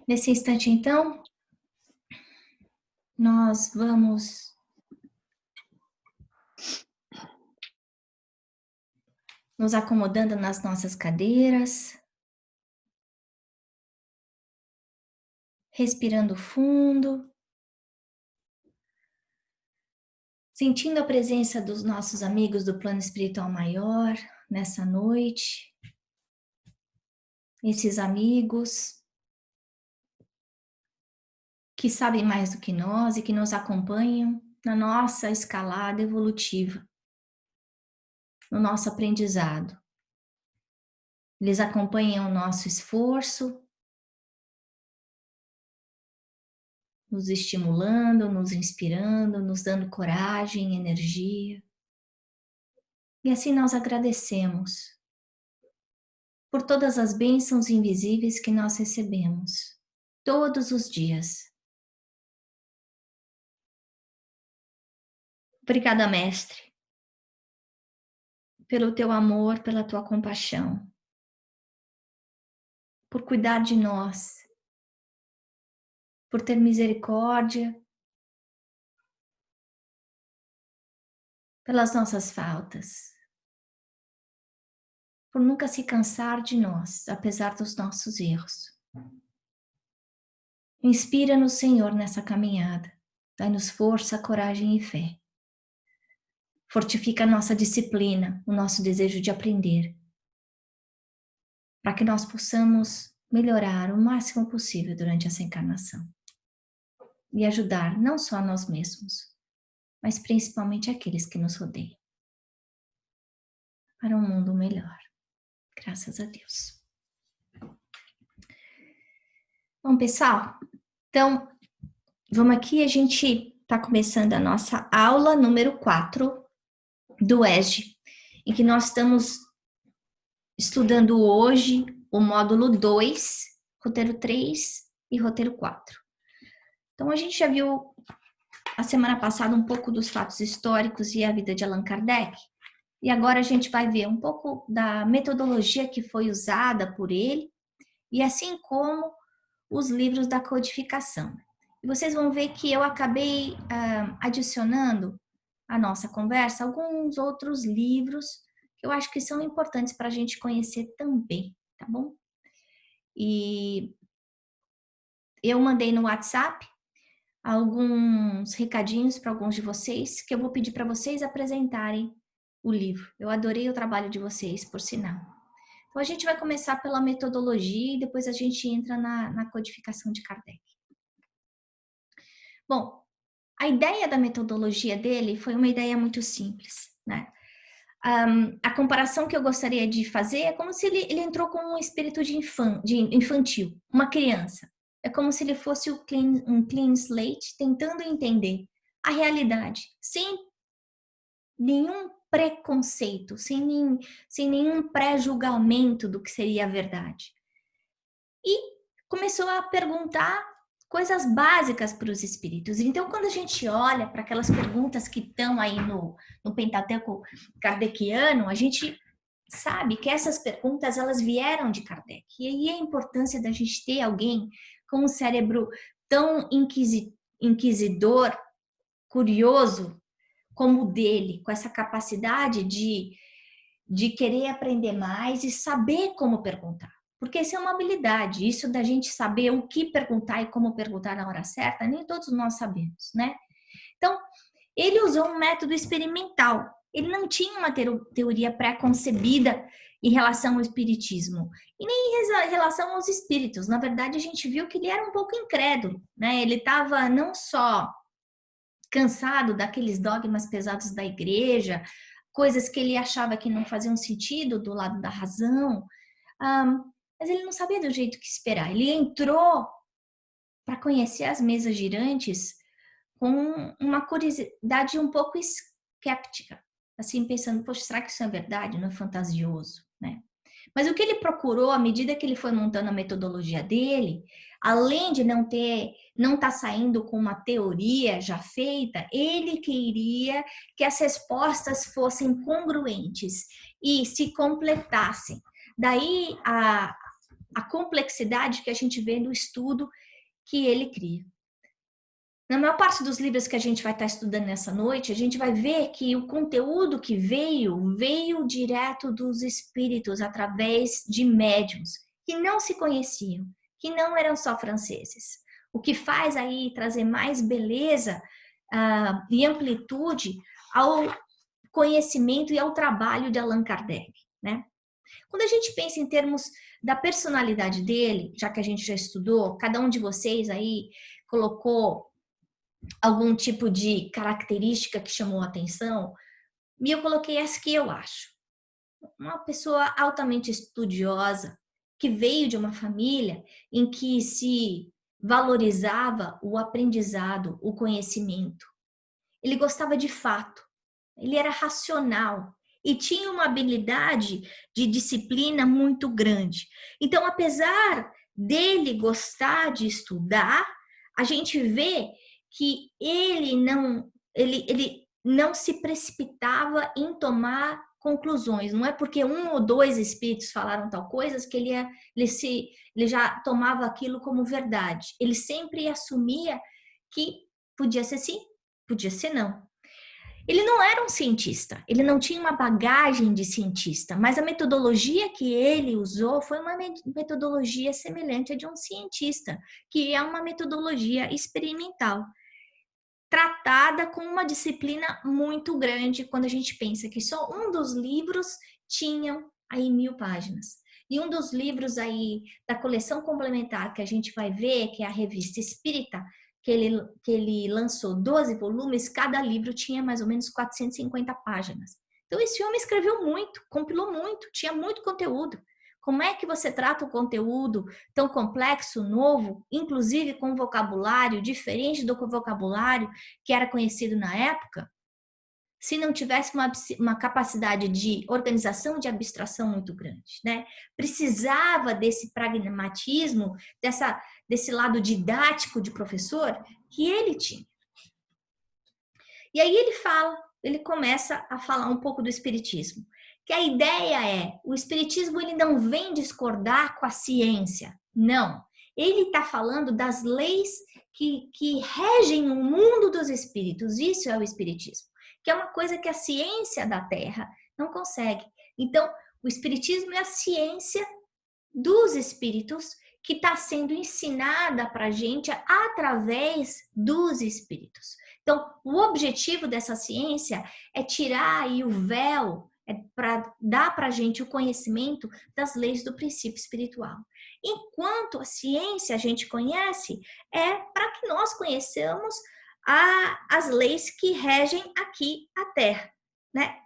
Nesse instante, então, nós vamos nos acomodando nas nossas cadeiras, respirando fundo, sentindo a presença dos nossos amigos do plano espiritual maior nessa noite. Esses amigos que sabem mais do que nós e que nos acompanham na nossa escalada evolutiva, no nosso aprendizado. Eles acompanham o nosso esforço, nos estimulando, nos inspirando, nos dando coragem, energia. E assim nós agradecemos por todas as bênçãos invisíveis que nós recebemos todos os dias. Obrigada, Mestre, pelo teu amor, pela tua compaixão, por cuidar de nós, por ter misericórdia pelas nossas faltas, por nunca se cansar de nós, apesar dos nossos erros. Inspira-nos, Senhor, nessa caminhada. Dai-nos força, coragem e fé. Fortifica a nossa disciplina, o nosso desejo de aprender, para que nós possamos melhorar o máximo possível durante essa encarnação. E ajudar não só a nós mesmos, mas principalmente aqueles que nos rodeiam. Para um mundo melhor. Graças a Deus. Bom, pessoal, então, vamos aqui, a gente está começando a nossa aula número 4 do ESG, em que nós estamos estudando hoje o módulo 2, roteiro 3 e roteiro 4. Então, a gente já viu a semana passada um pouco dos fatos históricos e a vida de Allan Kardec, e agora a gente vai ver um pouco da metodologia que foi usada por ele, e assim como os livros da codificação. E vocês vão ver que eu acabei adicionando à nossa conversa alguns outros livros que eu acho que são importantes para a gente conhecer também, tá bom? E eu mandei no WhatsApp alguns recadinhos para alguns de vocês que eu vou pedir para vocês apresentarem o livro. Eu adorei o trabalho de vocês, por sinal. Então, a gente vai começar pela metodologia e depois a gente entra na codificação de Kardec. Bom, a ideia da metodologia dele foi uma ideia muito simples, né? A comparação que eu gostaria de fazer é como se ele entrou com um espírito de infantil, uma criança. É como se ele fosse um clean slate, tentando entender a realidade, sem nenhum preconceito, sem nenhum pré-julgamento do que seria a verdade. E começou a perguntar coisas básicas para os espíritos. Então, quando a gente olha para aquelas perguntas que estão aí no Pentateuco kardeciano, a gente sabe que essas perguntas, elas vieram de Kardec. E aí a importância da gente ter alguém com um cérebro tão inquisidor, curioso, como o dele, com essa capacidade de querer aprender mais e saber como perguntar. Porque isso é uma habilidade, isso da gente saber o que perguntar e como perguntar na hora certa, nem todos nós sabemos, né? Então, ele usou um método experimental. Ele não tinha uma teoria pré-concebida em relação ao espiritismo e nem em relação aos espíritos. Na verdade, a gente viu que ele era um pouco incrédulo, né? Ele estava não só cansado daqueles dogmas pesados da igreja, coisas que ele achava que não faziam sentido do lado da razão, mas ele não sabia do jeito que esperar. Ele entrou para conhecer as mesas girantes com uma curiosidade um pouco escéptica, assim pensando, poxa, será que isso é verdade? Não é fantasioso, né? Mas o que ele procurou, à medida que ele foi montando a metodologia dele, além de não estar saindo com uma teoria já feita, ele queria que as respostas fossem congruentes e se completassem. Daí a complexidade que a gente vê no estudo que ele cria. Na maior parte dos livros que a gente vai estar estudando nessa noite, a gente vai ver que o conteúdo que veio direto dos espíritos, através de médiuns, que não se conheciam, que não eram só franceses. O que faz aí trazer mais beleza e amplitude ao conhecimento e ao trabalho de Allan Kardec, né? Quando a gente pensa em termos da personalidade dele, já que a gente já estudou, cada um de vocês aí colocou algum tipo de característica que chamou a atenção, e eu coloquei essa que eu acho. Uma pessoa altamente estudiosa, que veio de uma família em que se valorizava o aprendizado, o conhecimento. Ele gostava de fato, ele era racional e tinha uma habilidade de disciplina muito grande. Então, apesar dele gostar de estudar, a gente vê que ele não se precipitava em tomar conclusões. Não é porque um ou dois espíritos falaram tal coisa que ele já tomava aquilo como verdade. Ele sempre assumia que podia ser sim, podia ser não. Ele não era um cientista, ele não tinha uma bagagem de cientista, mas a metodologia que ele usou foi uma metodologia semelhante à de um cientista, que é uma metodologia experimental, tratada com uma disciplina muito grande quando a gente pensa que só um dos livros tinham aí 1000 páginas. E um dos livros aí da coleção complementar que a gente vai ver, que é a Revista Espírita, que ele lançou 12 volumes, cada livro tinha mais ou menos 450 páginas. Então esse homem escreveu muito, compilou muito, tinha muito conteúdo. Como é que você trata o conteúdo tão complexo, novo, inclusive com vocabulário diferente do vocabulário que era conhecido na época, se não tivesse uma capacidade de organização, de abstração muito grande, né? Precisava desse pragmatismo, desse lado didático de professor que ele tinha. E aí ele começa a falar um pouco do espiritismo, que a ideia é, o espiritismo ele não vem discordar com a ciência, não. Ele está falando das leis que regem o mundo dos espíritos, isso é o espiritismo, que é uma coisa que a ciência da Terra não consegue. Então, o espiritismo é a ciência dos espíritos que está sendo ensinada para a gente através dos espíritos. Então, o objetivo dessa ciência é tirar aí o véu, para dar para a gente o conhecimento das leis do princípio espiritual. Enquanto a ciência a gente conhece, é para que nós conheçamos as leis que regem aqui a Terra, né?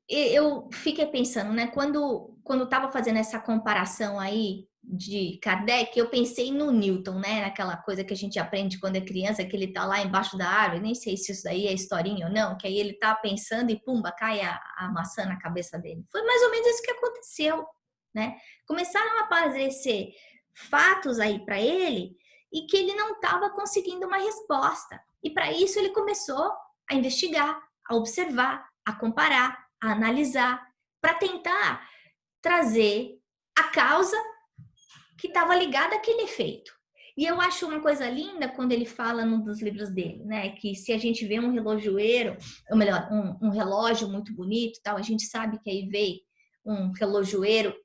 Eu fiquei pensando, né? Quando estava fazendo essa comparação aí de Kardec, eu pensei no Newton, né? Naquela coisa que a gente aprende quando é criança, que ele tá lá embaixo da árvore, nem sei se isso daí é historinha ou não, que aí ele tá pensando e pumba, cai a maçã na cabeça dele. Foi mais ou menos isso que aconteceu, né? Começaram a aparecer fatos aí para ele e que ele não estava conseguindo uma resposta. E para isso ele começou a investigar, a observar, a comparar, a analisar, para tentar trazer a causa que estava ligada àquele efeito. E eu acho uma coisa linda quando ele fala num dos livros dele, né? Que se a gente vê um relojoeiro, ou melhor, um relógio muito bonito, tal, a gente sabe que aí veio um relojoeiro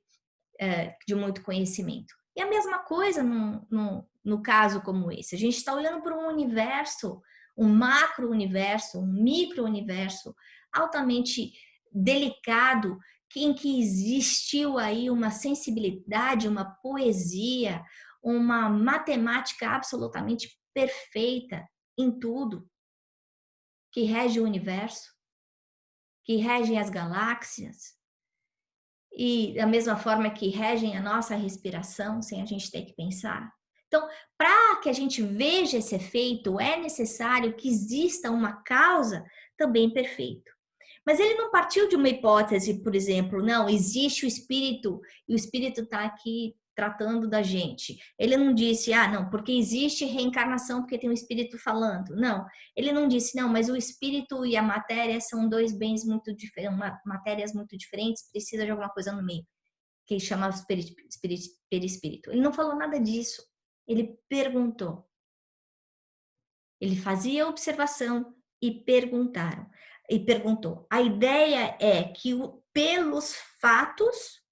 de muito conhecimento. E a mesma coisa no caso como esse. A gente está olhando para um universo, um macro-universo, um micro-universo altamente delicado, em que existiu aí uma sensibilidade, uma poesia, uma matemática absolutamente perfeita em tudo, que rege o universo, que rege as galáxias, e da mesma forma que regem a nossa respiração, sem a gente ter que pensar. Então, para que a gente veja esse efeito, é necessário que exista uma causa também perfeita. Mas ele não partiu de uma hipótese, por exemplo, não, existe o espírito, e o espírito está aqui tratando da gente. Ele não disse, não, porque existe reencarnação, porque tem um espírito falando. Não, ele não disse, não, mas o espírito e a matéria são dois bens muito diferentes, matérias muito diferentes, precisa de alguma coisa no meio, que chama perispírito. Ele não falou nada disso. Ele perguntou. Ele fazia observação e perguntou. A ideia é que pelos fatos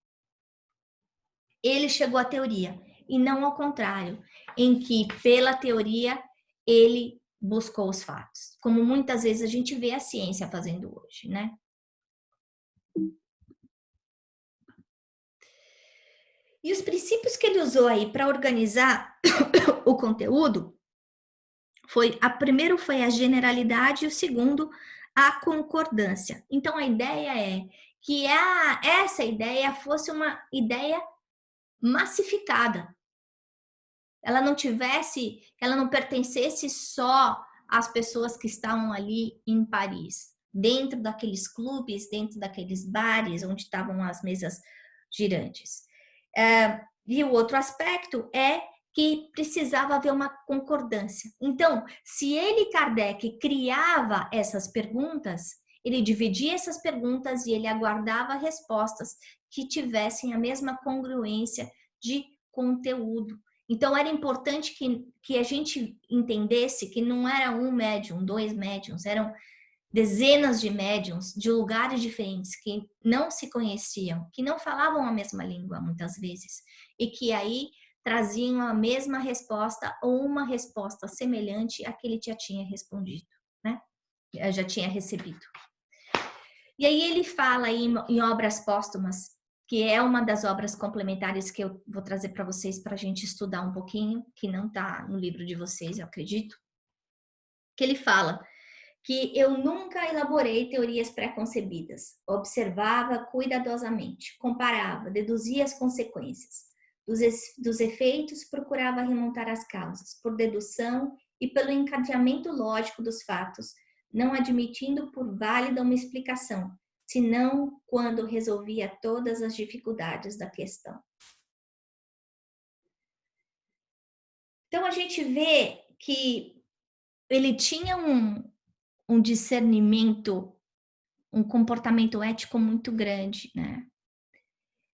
ele chegou à teoria, e não ao contrário, em que pela teoria ele buscou os fatos, como muitas vezes a gente vê a ciência fazendo hoje, né? E os princípios que ele usou aí para organizar o conteúdo primeiro foi a generalidade e o segundo a concordância. Então a ideia é que essa ideia fosse uma ideia massificada. Ela não pertencesse só às pessoas que estavam ali em Paris, dentro daqueles clubes, dentro daqueles bares onde estavam as mesas girantes. E o outro aspecto é que precisava haver uma concordância. Então, se Kardec, criava essas perguntas, ele dividia essas perguntas e ele aguardava respostas que tivessem a mesma congruência de conteúdo. Então, era importante que a gente entendesse que não era um médium, dois médiums, eram dezenas de médiums de lugares diferentes que não se conheciam, que não falavam a mesma língua muitas vezes, e que aí traziam a mesma resposta ou uma resposta semelhante à que ele já tinha respondido, né? Já tinha recebido. E aí ele fala aí em Obras Póstumas, que é uma das obras complementares que eu vou trazer para vocês para a gente estudar um pouquinho, que não está no livro de vocês, eu acredito, que ele fala que eu nunca elaborei teorias pré-concebidas, observava cuidadosamente, comparava, deduzia as consequências. Dos efeitos, procurava remontar as causas, por dedução e pelo encadeamento lógico dos fatos, não admitindo por válida uma explicação, senão quando resolvia todas as dificuldades da questão. Então, a gente vê que ele tinha um discernimento, um comportamento ético muito grande, né?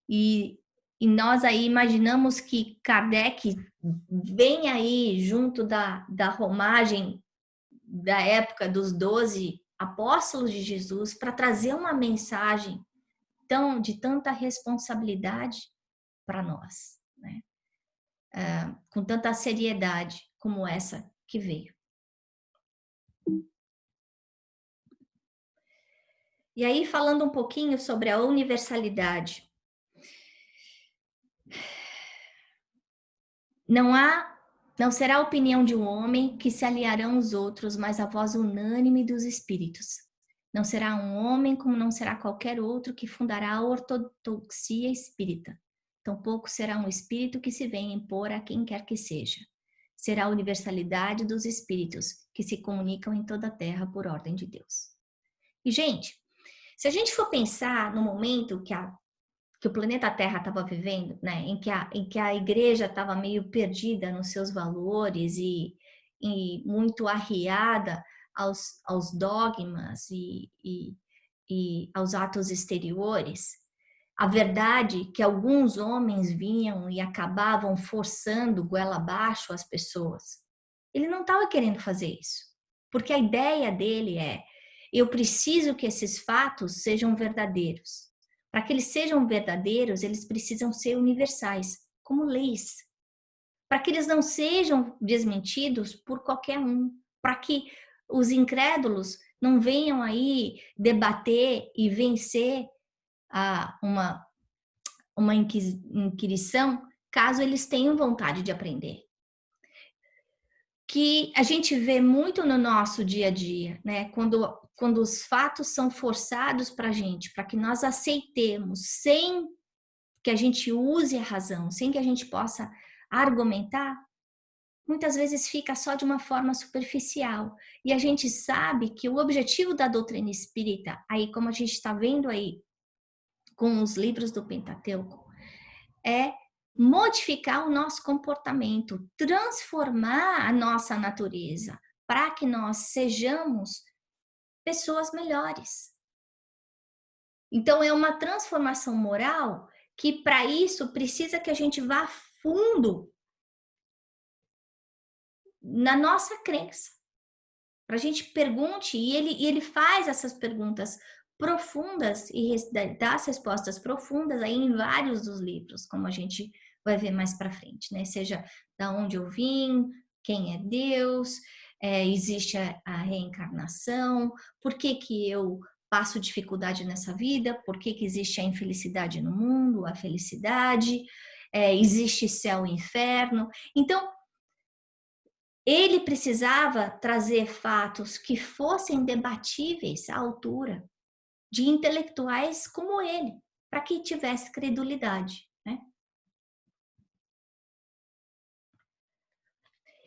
E nós aí imaginamos que Kardec vem aí junto da romagem da época dos 12 apóstolos de Jesus para trazer uma mensagem de tanta responsabilidade para nós, né? Com tanta seriedade como essa que veio. E aí, falando um pouquinho sobre a universalidade. Não será a opinião de um homem que se aliarão os outros, mas a voz unânime dos espíritos. Não será um homem como não será qualquer outro que fundará a ortodoxia espírita. Tampouco será um espírito que se venha impor a quem quer que seja. Será a universalidade dos espíritos que se comunicam em toda a terra por ordem de Deus. E, gente, se a gente for pensar no momento que o planeta Terra estava vivendo, né, em que a igreja estava meio perdida nos seus valores e muito arriada aos dogmas e aos atos exteriores, a verdade que alguns homens vinham e acabavam forçando goela abaixo as pessoas. Ele não estava querendo fazer isso, porque a ideia dele eu preciso que esses fatos sejam verdadeiros. Para que eles sejam verdadeiros, eles precisam ser universais, como leis. Para que eles não sejam desmentidos por qualquer um. Para que os incrédulos não venham aí debater e vencer uma inquisição, caso eles tenham vontade de aprender. Que a gente vê muito no nosso dia a dia, né? Quando os fatos são forçados para a gente, para que nós aceitemos, sem que a gente use a razão, sem que a gente possa argumentar, muitas vezes fica só de uma forma superficial. E a gente sabe que o objetivo da doutrina espírita, aí como a gente está vendo aí com os livros do Pentateuco, é modificar o nosso comportamento, transformar a nossa natureza, para que nós sejamos pessoas melhores. Então, é uma transformação moral que, para isso, precisa que a gente vá fundo na nossa crença. Para a gente pergunte, e ele faz essas perguntas profundas e dá as respostas profundas aí em vários dos livros, como a gente vai ver mais para frente, né? Seja da onde eu vim, quem é Deus, existe a reencarnação, por que que eu passo dificuldade nessa vida, por que que existe a infelicidade no mundo, a felicidade, existe céu e inferno. Então, ele precisava trazer fatos que fossem debatíveis à altura de intelectuais como ele, para que tivesse credulidade, né?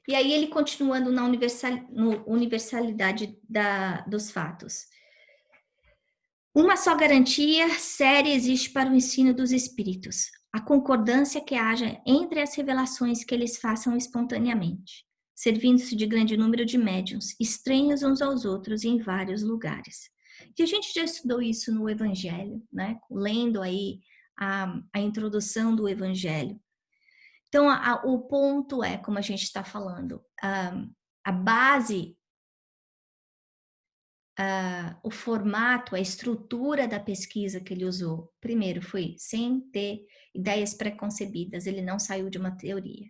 E aí ele continuando na universalidade dos fatos. Uma só garantia séria existe para o ensino dos espíritos: a concordância que haja entre as revelações que eles façam espontaneamente, servindo-se de grande número de médiuns, estranhos uns aos outros em vários lugares. E a gente já estudou isso no Evangelho, né? Lendo aí a introdução do Evangelho. Então, o ponto é, como a gente está falando, a base, o formato, a estrutura da pesquisa que ele usou, primeiro foi sem ter ideias preconcebidas, ele não saiu de uma teoria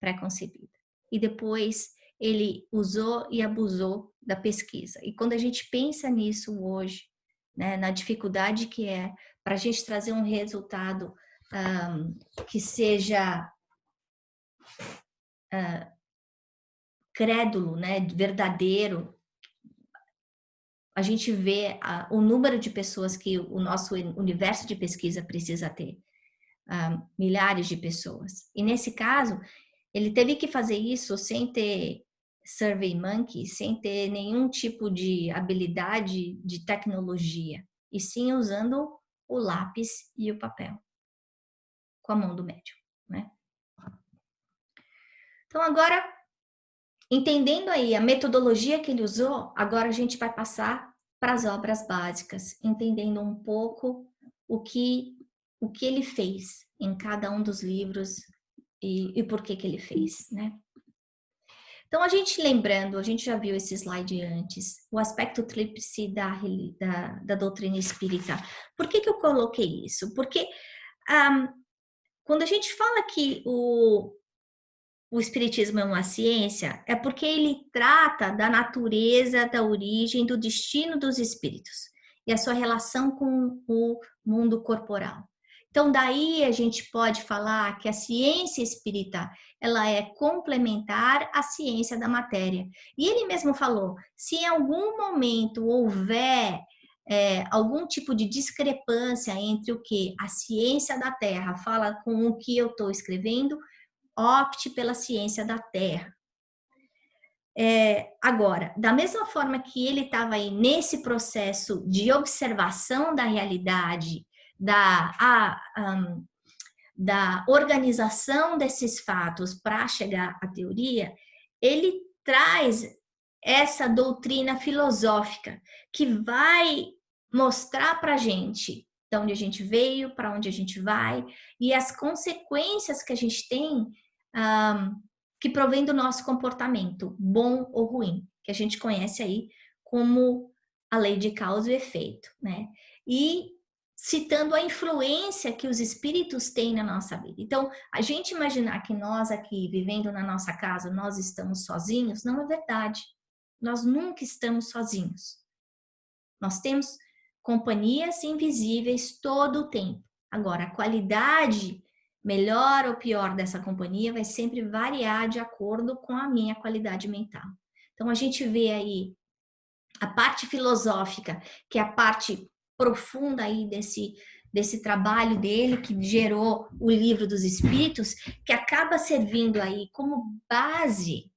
preconcebida. E depois ele usou e abusou da pesquisa. E quando a gente pensa nisso hoje, né, na dificuldade que é para a gente trazer um resultado que seja crédulo, né, verdadeiro, a gente vê o número de pessoas que o nosso universo de pesquisa precisa ter, milhares de pessoas. E nesse caso, ele teve que fazer isso sem ter SurveyMonkey, sem ter nenhum tipo de habilidade de tecnologia, e sim usando o lápis e o papel, com a mão do médium, né? Então, agora, entendendo aí a metodologia que ele usou, agora a gente vai passar para as obras básicas, entendendo um pouco o que ele fez em cada um dos livros e por que ele fez, né? Então, a gente lembrando, a gente já viu esse slide antes, o aspecto tríplice da doutrina espírita. Por que eu coloquei isso? Porque quando a gente fala que o espiritismo é uma ciência, é porque ele trata da natureza, da origem, do destino dos espíritos e a sua relação com o mundo corporal. Então, daí a gente pode falar que a ciência espírita, ela é complementar à ciência da matéria. E ele mesmo falou, se em algum momento houver algum tipo de discrepância entre o que a ciência da Terra fala com o que eu estou escrevendo, opte pela ciência da Terra. Agora, da mesma forma que ele estava aí nesse processo de observação da realidade, da organização desses fatos para chegar à teoria, ele traz essa doutrina filosófica que vai mostrar para a gente de onde a gente veio, para onde a gente vai e as consequências que a gente tem que provém do nosso comportamento, bom ou ruim, que a gente conhece aí como a lei de causa e efeito, né? E citando a influência que os espíritos têm na nossa vida. Então, a gente imaginar que nós aqui, vivendo na nossa casa, nós estamos sozinhos, não é verdade. Nós nunca estamos sozinhos. Nós temos companhias invisíveis todo o tempo. Agora, a qualidade, melhor ou pior dessa companhia, vai sempre variar de acordo com a minha qualidade mental. Então, a gente vê aí a parte filosófica, que é a parte profunda aí desse trabalho dele, que gerou o Livro dos Espíritos, que acaba servindo aí como base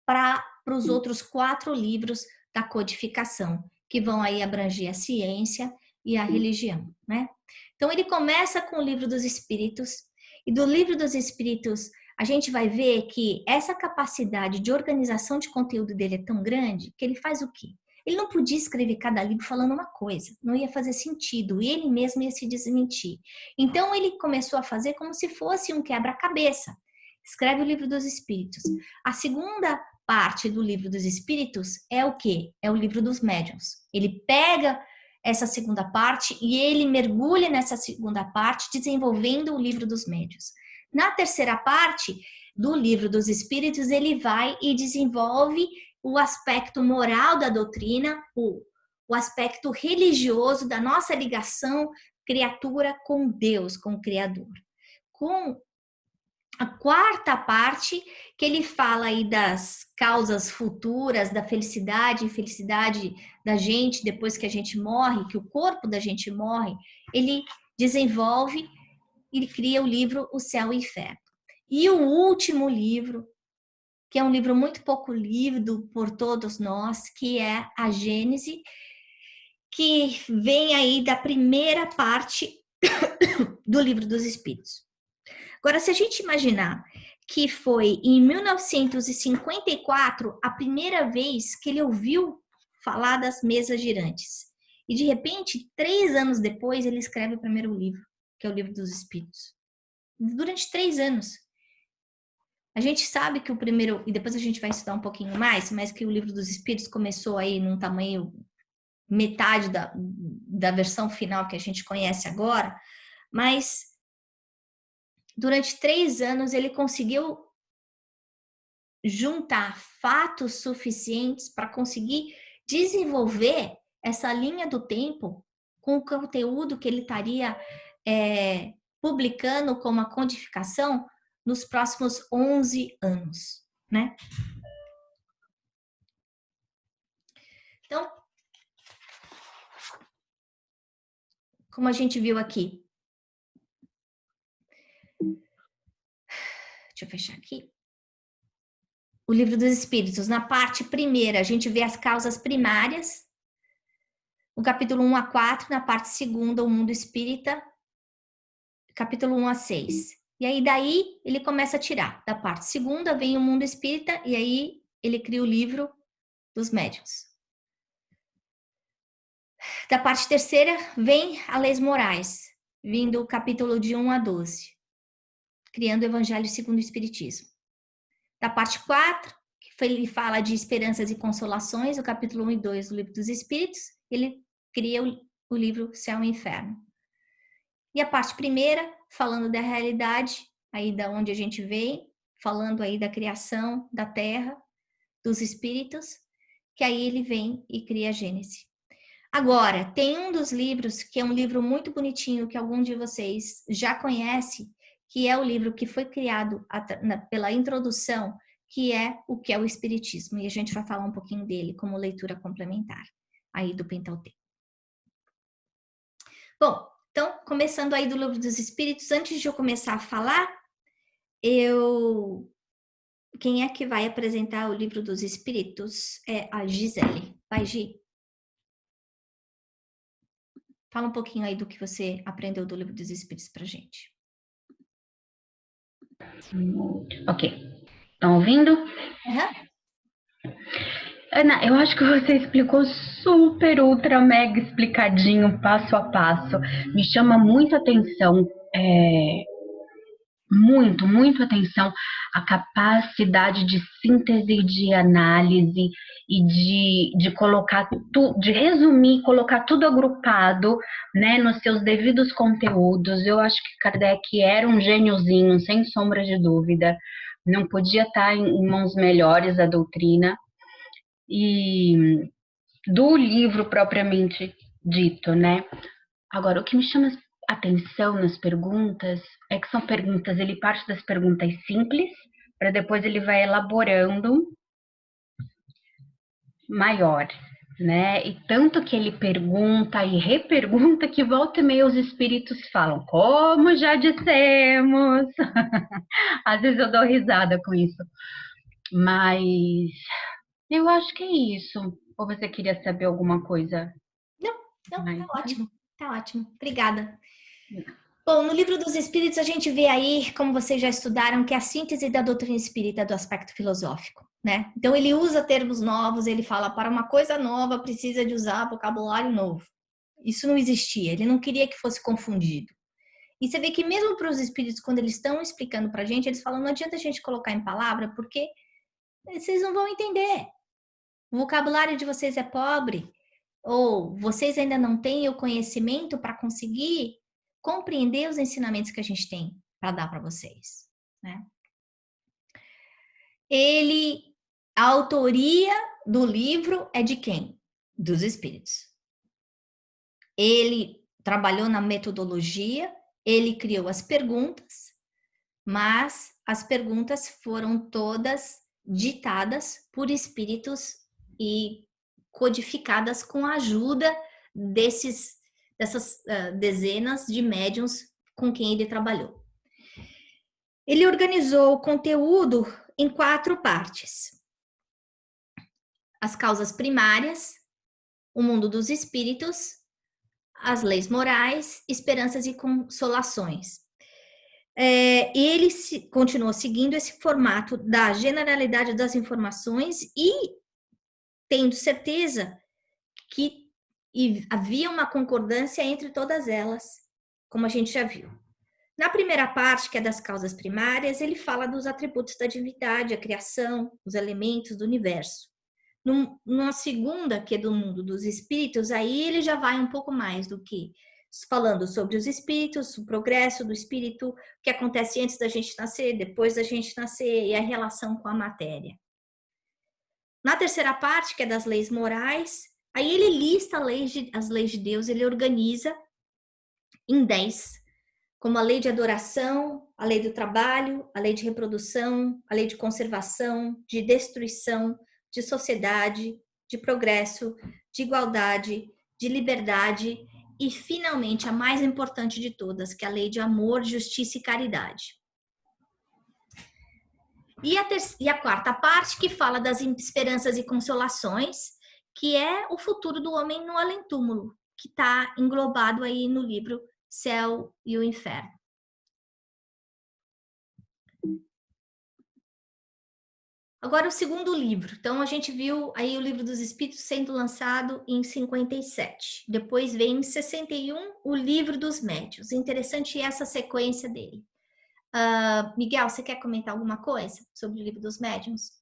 para os outros 4 livros da codificação, que vão aí abranger a ciência e a religião, né? Então, ele começa com o Livro dos Espíritos, E do Livro dos Espíritos, a gente vai ver que essa capacidade de organização de conteúdo dele é tão grande que ele faz o quê? Ele não podia escrever cada livro falando uma coisa, não ia fazer sentido, e ele mesmo ia se desmentir. Então ele começou a fazer como se fosse um quebra-cabeça. Escreve o Livro dos Espíritos. A segunda parte do Livro dos Espíritos é o quê? É o Livro dos Médiuns. Ele pega essa segunda parte e ele mergulha nessa segunda parte, desenvolvendo o Livro dos Médiuns. Na terceira parte do Livro dos Espíritos, ele vai e desenvolve o aspecto moral da doutrina, o aspecto religioso da nossa ligação criatura com Deus, com o Criador. Com a quarta parte, que ele fala aí das causas futuras, da felicidade e infelicidade da gente depois que a gente morre, que o corpo da gente morre, ele desenvolve e cria o livro O Céu e o Inferno. E o último livro, que é um livro muito pouco lido por todos nós, que é a Gênese, que vem aí da primeira parte do Livro dos Espíritos. Agora, se a gente imaginar que foi em 1954 a primeira vez que ele ouviu falar das mesas girantes, e de repente, 3 anos depois, ele escreve o primeiro livro, que é o Livro dos Espíritos. Durante 3 anos. A gente sabe que o primeiro, e depois a gente vai estudar um pouquinho mais, mas que o Livro dos Espíritos começou aí num tamanho metade da versão final que a gente conhece agora, mas durante 3 anos ele conseguiu juntar fatos suficientes para conseguir desenvolver essa linha do tempo com o conteúdo que ele estaria publicando como a codificação nos próximos 11 anos, né? Então, como a gente viu aqui, deixa eu fechar aqui. O Livro dos Espíritos, na parte primeira, a gente vê as causas primárias. No capítulo 1 a 4, na parte segunda, o mundo espírita, capítulo 1 a 6. E aí, daí, ele começa a tirar. Da parte segunda, vem o mundo espírita, e aí ele cria o livro dos médiuns. Da parte terceira, vem a leis morais, vindo o capítulo de 1 a 12, criando o Evangelho segundo o Espiritismo. Da parte 4, que ele fala de esperanças e consolações, o capítulo 1 e 2 do Livro dos Espíritos, ele cria o livro Céu e Inferno. E a parte primeira, falando da realidade, aí da onde a gente vem, falando aí da criação da Terra, dos espíritos, que aí ele vem e cria a Gênese. Agora, tem um dos livros, que é um livro muito bonitinho, que algum de vocês já conhece, que é o livro que foi criado pela introdução, que é o que é o Espiritismo. E a gente vai falar um pouquinho dele como leitura complementar, aí do Pentateuco. Bom, então, começando aí do Livro dos Espíritos, antes de eu começar a falar, quem é que vai apresentar o Livro dos Espíritos? É a Gisele. Vai, Gi. Fala um pouquinho aí do que você aprendeu do Livro dos Espíritos pra gente. Ok. Estão ouvindo? Uhum. Ana, eu acho que você explicou super, ultra, mega explicadinho, passo a passo. Me chama muita atenção, muito atenção, a capacidade de síntese, de análise e de colocar tudo, de resumir, colocar tudo agrupado, né, nos seus devidos conteúdos. Eu acho que Kardec era um gêniozinho, sem sombra de dúvida. Não podia estar em mãos melhores a doutrina. E do livro propriamente dito, né? Agora, o que me chama atenção nas perguntas é que são perguntas, ele parte das perguntas simples, para depois ele vai elaborando maior, né? E tanto que ele pergunta e repergunta que volta e meia os espíritos falam, como já dissemos. Às vezes eu dou risada com isso, mas eu acho que é isso. Ou você queria saber alguma coisa? Não, tá ótimo. Tá ótimo. Obrigada. Bom, no Livro dos Espíritos a gente vê aí, como vocês já estudaram, que é a síntese da doutrina espírita do aspecto filosófico, né? Então ele usa termos novos, ele fala para uma coisa nova precisa de usar vocabulário novo. Isso não existia, ele não queria que fosse confundido. E você vê que mesmo para os espíritos, quando eles estão explicando para a gente, eles falam, não adianta a gente colocar em palavra, porque vocês não vão entender. O vocabulário de vocês é pobre, ou vocês ainda não têm o conhecimento para conseguir compreender os ensinamentos que a gente tem para dar para vocês, né? A autoria do livro é de quem? Dos espíritos. Ele trabalhou na metodologia, ele criou as perguntas, mas as perguntas foram todas ditadas por espíritos e codificadas com a ajuda dessas dezenas de médiuns com quem ele trabalhou. Ele organizou o conteúdo em 4 partes: as causas primárias, o mundo dos espíritos, as leis morais, esperanças e consolações. Ele continuou seguindo esse formato da generalidade das informações e tendo certeza que havia uma concordância entre todas elas, como a gente já viu. Na primeira parte, que é das causas primárias, ele fala dos atributos da divindade, a criação, os elementos do universo. Numa segunda, que é do mundo dos espíritos, aí ele já vai um pouco mais do que falando sobre os espíritos, o progresso do espírito, o que acontece antes da gente nascer, depois da gente nascer e a relação com a matéria. Na terceira parte, que é das leis morais, aí ele lista as leis de Deus, ele organiza em 10, como a lei de adoração, a lei do trabalho, a lei de reprodução, a lei de conservação, de destruição, de sociedade, de progresso, de igualdade, de liberdade e, finalmente, a mais importante de todas, que é a lei de amor, justiça e caridade. E a quarta parte, que fala das esperanças e consolações, que é o futuro do homem no além-túmulo, que está englobado aí no livro Céu e o Inferno. Agora o segundo livro. Então a gente viu aí o Livro dos Espíritos sendo lançado em 57. Depois vem em 61 o Livro dos Médiuns. Interessante essa sequência dele. Miguel, você quer comentar alguma coisa sobre o Livro dos Médiuns?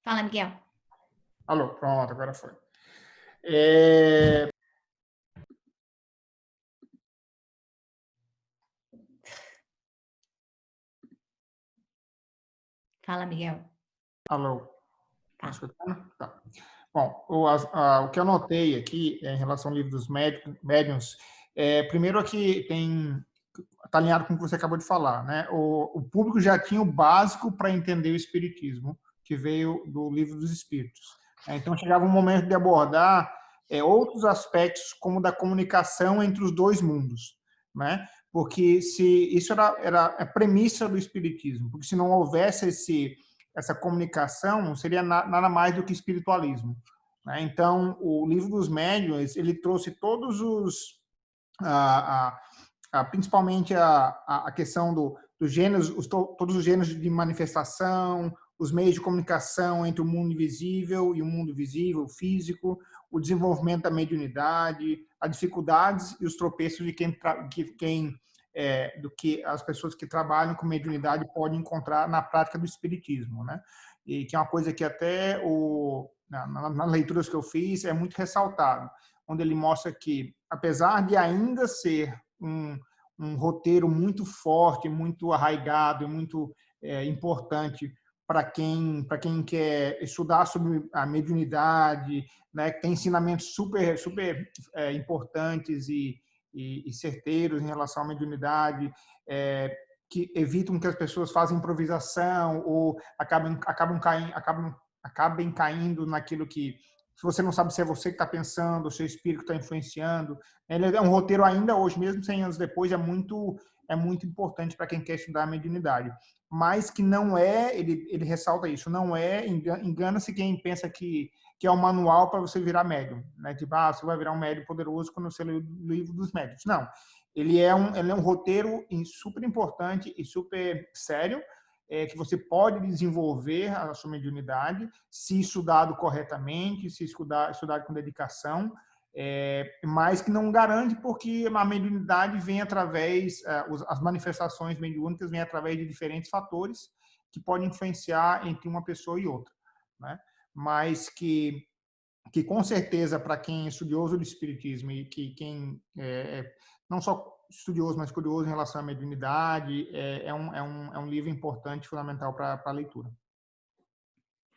Fala, Miguel. Alô, pronto, agora foi. Fala, Miguel. Alô, tá escutando? Tá. Bom, o que eu notei aqui em relação ao Livro dos Médiuns, primeiro aqui está alinhado com o que você acabou de falar, né? O público já tinha o básico para entender o espiritismo, que veio do Livro dos Espíritos. Então chegava um momento de abordar outros aspectos, como da comunicação entre os dois mundos, né? Porque isso era a premissa do espiritismo, porque se não houvesse essa comunicação, seria nada mais do que espiritualismo, né? Então, o Livro dos Médiuns, ele trouxe todos os principalmente a questão dos gêneros, todos os gêneros de manifestação, os meios de comunicação entre o mundo invisível e o mundo visível, o físico, o desenvolvimento da mediunidade, as dificuldades e os tropeços de do que as pessoas que trabalham com mediunidade podem encontrar na prática do espiritismo, né? E que é uma coisa que até nas leituras que eu fiz é muito ressaltado, onde ele mostra que, apesar de ainda ser um roteiro muito forte, muito arraigado, muito importante para quem quer estudar sobre a mediunidade, né, que tem ensinamentos super importantes e certeiros em relação à mediunidade, que evitam que as pessoas façam improvisação ou acabem caindo naquilo que se você não sabe se é você que está pensando, o seu espírito está influenciando. Ele é um roteiro ainda hoje, mesmo 100 anos depois, é muito importante para quem quer estudar a mediunidade. Mas que não é, ele ressalta isso, não é, engana-se quem pensa que é um manual para você virar médium, né? Tipo, você vai virar um médium poderoso quando você lê o livro dos médiuns. Não. Ele é um roteiro super importante e super sério, que você pode desenvolver a sua mediunidade se estudado corretamente, se estudado com dedicação, mas que não garante porque a mediunidade vem através, as manifestações mediúnicas vêm através de diferentes fatores que podem influenciar entre uma pessoa e outra, né? Mas que com certeza, para quem é estudioso do espiritismo e que quem não só estudioso, mas curioso em relação à mediunidade, é um livro importante, fundamental para a leitura.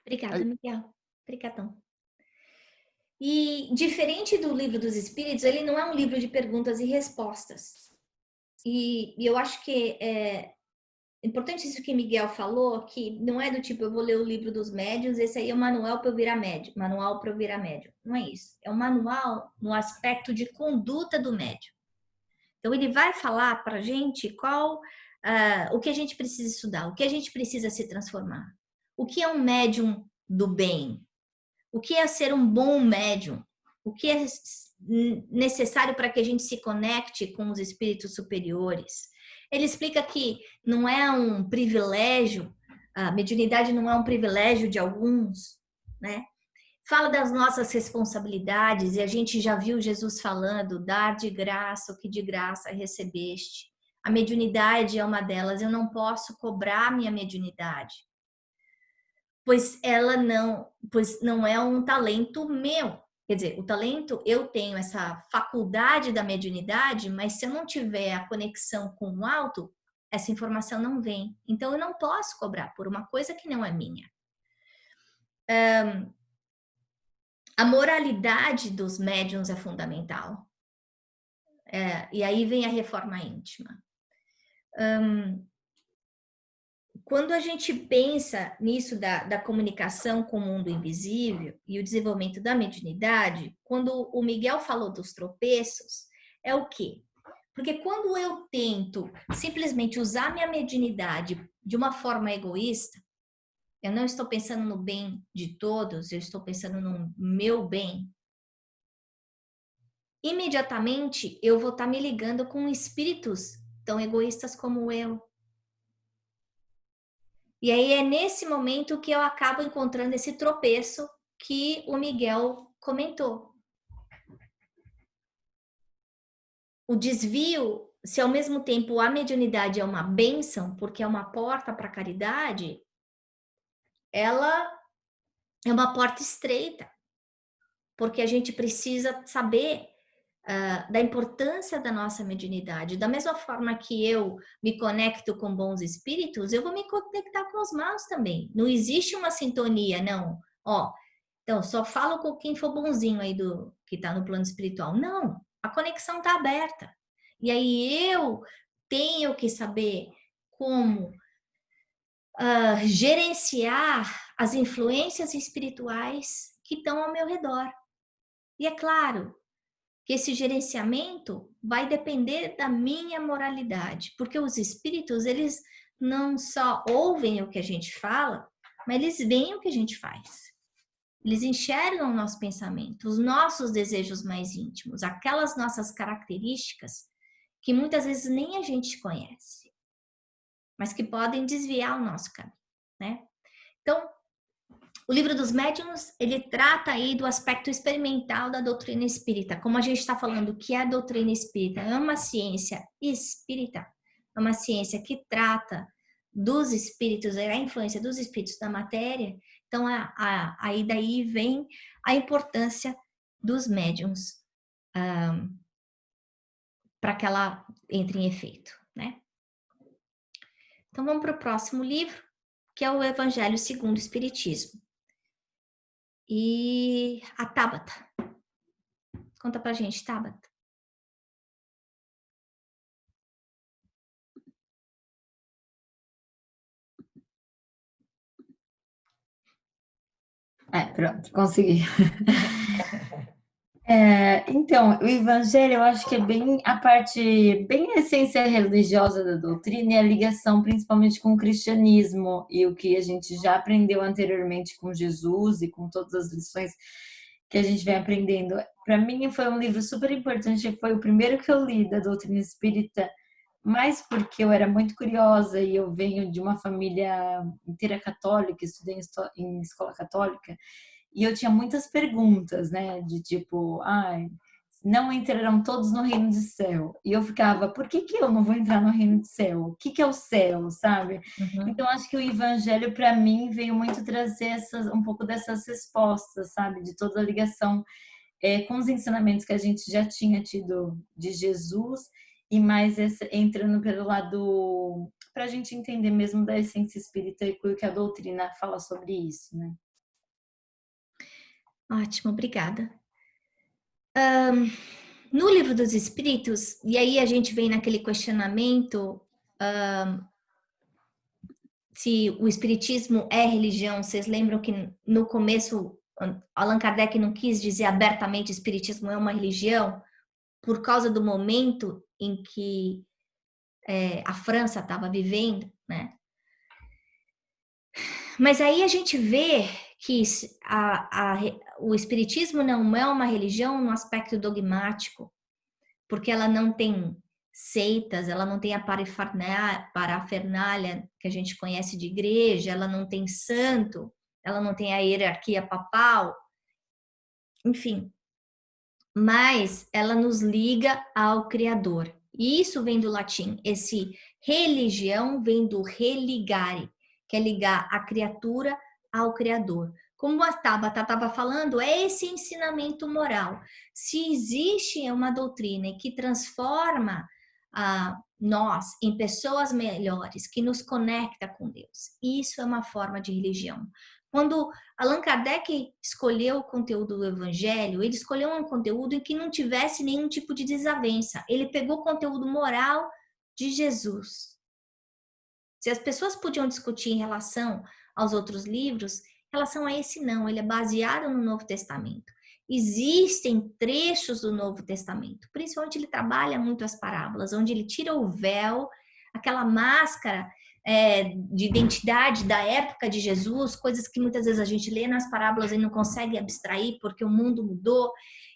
Obrigada, Miguel. Obrigadão. E, diferente do Livro dos Espíritos, ele não é um livro de perguntas e respostas. E eu acho que é importante isso que Miguel falou, que não é do tipo, eu vou ler o livro dos médiuns, esse aí é o manual para eu virar médium, manual para eu virar médium. Não é isso. É um manual no aspecto de conduta do médium. Então, ele vai falar para a gente o que a gente precisa estudar, o que a gente precisa se transformar. O que é um médium do bem? O que é ser um bom médium? O que é necessário para que a gente se conecte com os espíritos superiores? Ele explica que não é um privilégio, a mediunidade não é um privilégio de alguns, né? Fala das nossas responsabilidades, e a gente já viu Jesus falando, dar de graça o que de graça recebeste. A mediunidade é uma delas, eu não posso cobrar minha mediunidade, pois não é um talento meu. Quer dizer, o talento, eu tenho essa faculdade da mediunidade, mas se eu não tiver a conexão com o alto, essa informação não vem. Então, eu não posso cobrar por uma coisa que não é minha. A moralidade dos médiuns é fundamental. E aí vem a reforma íntima. Quando a gente pensa nisso da comunicação com o mundo invisível e o desenvolvimento da mediunidade, quando o Miguel falou dos tropeços, é o quê? Porque quando eu tento simplesmente usar minha mediunidade de uma forma egoísta, eu não estou pensando no bem de todos, eu estou pensando no meu bem, imediatamente eu vou estar me ligando com espíritos tão egoístas como eu. E aí é nesse momento que eu acabo encontrando esse tropeço que o Miguel comentou. O desvio, se ao mesmo tempo a mediunidade é uma bênção, porque é uma porta para a caridade, ela é uma porta estreita, porque a gente precisa saber da importância da nossa mediunidade. Da mesma forma que eu me conecto com bons espíritos, eu vou me conectar com os maus também. Não existe uma sintonia, não. Então, só falo com quem for bonzinho aí que está no plano espiritual. Não, a conexão está aberta. E aí eu tenho que saber como gerenciar as influências espirituais que estão ao meu redor. E é claro que esse gerenciamento vai depender da minha moralidade, porque os espíritos, eles não só ouvem o que a gente fala, mas eles veem o que a gente faz. Eles enxergam o nosso pensamento, os nossos desejos mais íntimos, aquelas nossas características que muitas vezes nem a gente conhece, mas que podem desviar o nosso caminho, né? Então, o Livro dos Médiuns, ele trata aí do aspecto experimental da doutrina espírita. Como a gente está falando que a doutrina espírita é uma ciência espírita, é uma ciência que trata dos espíritos, a influência dos espíritos na matéria. Então, aí daí vem a importância dos médiuns para que ela entre em efeito, né? Então, vamos para o próximo livro, que é o Evangelho segundo o Espiritismo. E a Tabata. Conta pra gente, Tabata. Pronto, consegui. Então, o evangelho eu acho que é bem a parte, bem a essência religiosa da doutrina e a ligação principalmente com o cristianismo e o que a gente já aprendeu anteriormente com Jesus e com todas as lições que a gente vem aprendendo. Para mim foi um livro super importante, foi o primeiro que eu li da doutrina espírita, mas porque eu era muito curiosa e eu venho de uma família inteira católica, estudei em escola católica, e eu tinha muitas perguntas, né? De tipo, ai, não entrarão todos no reino do céu. E eu ficava, por que eu não vou entrar no reino do céu? O que é o céu, sabe? Uhum. Então acho que o evangelho para mim veio muito trazer um pouco dessas respostas, sabe? De toda a ligação com os ensinamentos que a gente já tinha tido de Jesus e mais entrando pelo lado para a gente entender mesmo da essência espírita e o que a doutrina fala sobre isso, né? Ótimo, obrigada. No Livro dos Espíritos, e aí a gente vem naquele questionamento se o Espiritismo é religião. Vocês lembram que no começo Allan Kardec não quis dizer abertamente Espiritismo é uma religião por causa do momento em que a França estava vivendo, né? Mas aí a gente vê que o Espiritismo não é uma religião no aspecto dogmático, porque ela não tem seitas, ela não tem a parafernália que a gente conhece de igreja, ela não tem santo, ela não tem a hierarquia papal, enfim. Mas ela nos liga ao Criador. E isso vem do latim. Esse religião vem do religare, que é ligar a criatura ao Criador. Como a Tabata estava falando, é esse ensinamento moral. Se existe uma doutrina que transforma nós em pessoas melhores, que nos conecta com Deus, isso é uma forma de religião. Quando Allan Kardec escolheu o conteúdo do Evangelho, ele escolheu um conteúdo em que não tivesse nenhum tipo de desavença. Ele pegou o conteúdo moral de Jesus. Se as pessoas podiam discutir em relação aos outros livros, em relação a esse não, ele é baseado no Novo Testamento. Existem trechos do Novo Testamento, principalmente ele trabalha muito as parábolas, onde ele tira o véu, aquela máscara de identidade da época de Jesus, coisas que muitas vezes a gente lê nas parábolas e não consegue abstrair porque o mundo mudou,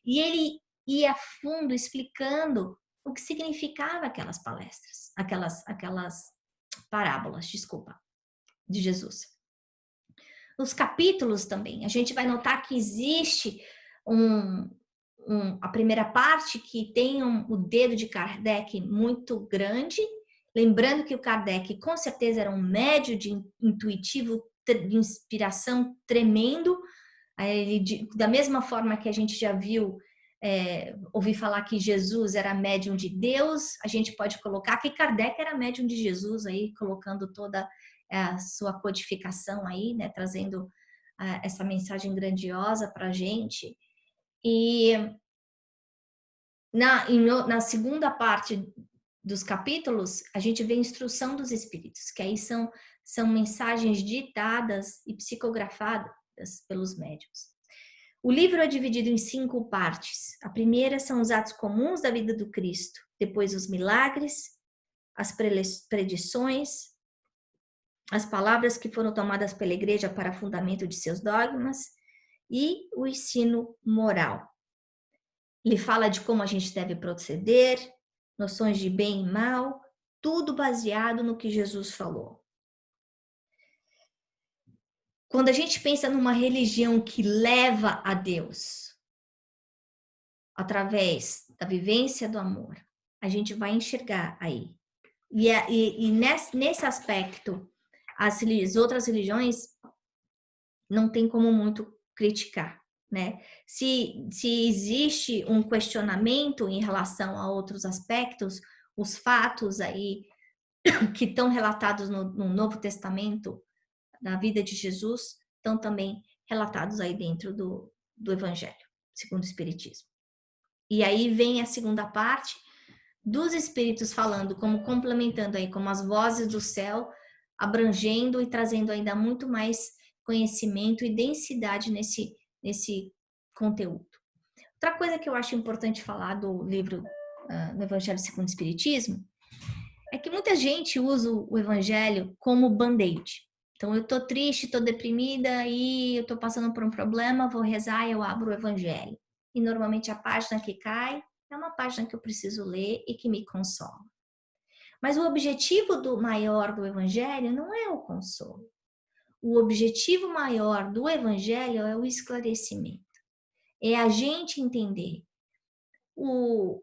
e ele ia a fundo explicando o que significava aquelas palestras, aquelas parábolas, desculpa, de Jesus. Nos capítulos também, a gente vai notar que existe a primeira parte que tem o dedo de Kardec muito grande, lembrando que o Kardec com certeza era um médium intuitivo, de inspiração tremendo, da mesma forma que a gente já viu, ouvir falar que Jesus era médium de Deus, a gente pode colocar que Kardec era médium de Jesus, aí colocando toda a sua codificação aí, né, trazendo essa mensagem grandiosa para a gente. E na segunda parte dos capítulos, a gente vê a instrução dos espíritos, que aí são mensagens ditadas e psicografadas pelos médiuns. O livro é dividido em 5 partes. A primeira são os atos comuns da vida do Cristo, depois os milagres, as predições, as palavras que foram tomadas pela igreja para fundamento de seus dogmas e o ensino moral. Ele fala de como a gente deve proceder, noções de bem e mal, tudo baseado no que Jesus falou. Quando a gente pensa numa religião que leva a Deus através da vivência do amor, a gente vai enxergar aí. E nesse aspecto, as outras religiões não tem como muito criticar, né? Se existe um questionamento em relação a outros aspectos, os fatos aí que estão relatados no Novo Testamento, da vida de Jesus, estão também relatados aí dentro do Evangelho, segundo o Espiritismo. E aí vem a segunda parte dos Espíritos falando, como complementando aí, como as vozes do céu, abrangendo e trazendo ainda muito mais conhecimento e densidade nesse conteúdo. Outra coisa que eu acho importante falar do livro do Evangelho segundo o Espiritismo é que muita gente usa o Evangelho como band-aid. Então, eu tô triste, tô deprimida e eu tô passando por um problema, vou rezar e eu abro o Evangelho. E normalmente a página que cai é uma página que eu preciso ler e que me consola. Mas o objetivo maior do Evangelho não é o consolo. O objetivo maior do Evangelho é o esclarecimento. É a gente entender o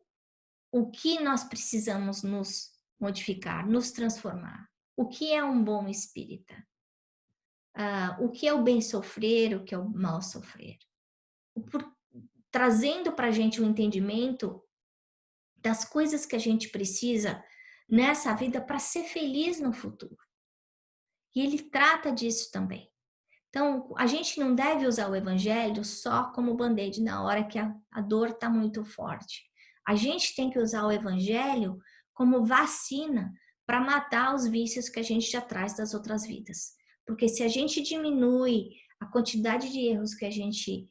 que nós precisamos nos modificar, nos transformar. O que é um bom espírita? O que é o bem sofrer, o que é o mal sofrer? Trazendo para a gente o entendimento das coisas que a gente precisa nessa vida para ser feliz no futuro. E ele trata disso também. Então, a gente não deve usar o evangelho só como band-aid na hora que a dor está muito forte. A gente tem que usar o evangelho como vacina para matar os vícios que a gente já traz das outras vidas. Porque se a gente diminui a quantidade de erros que a gente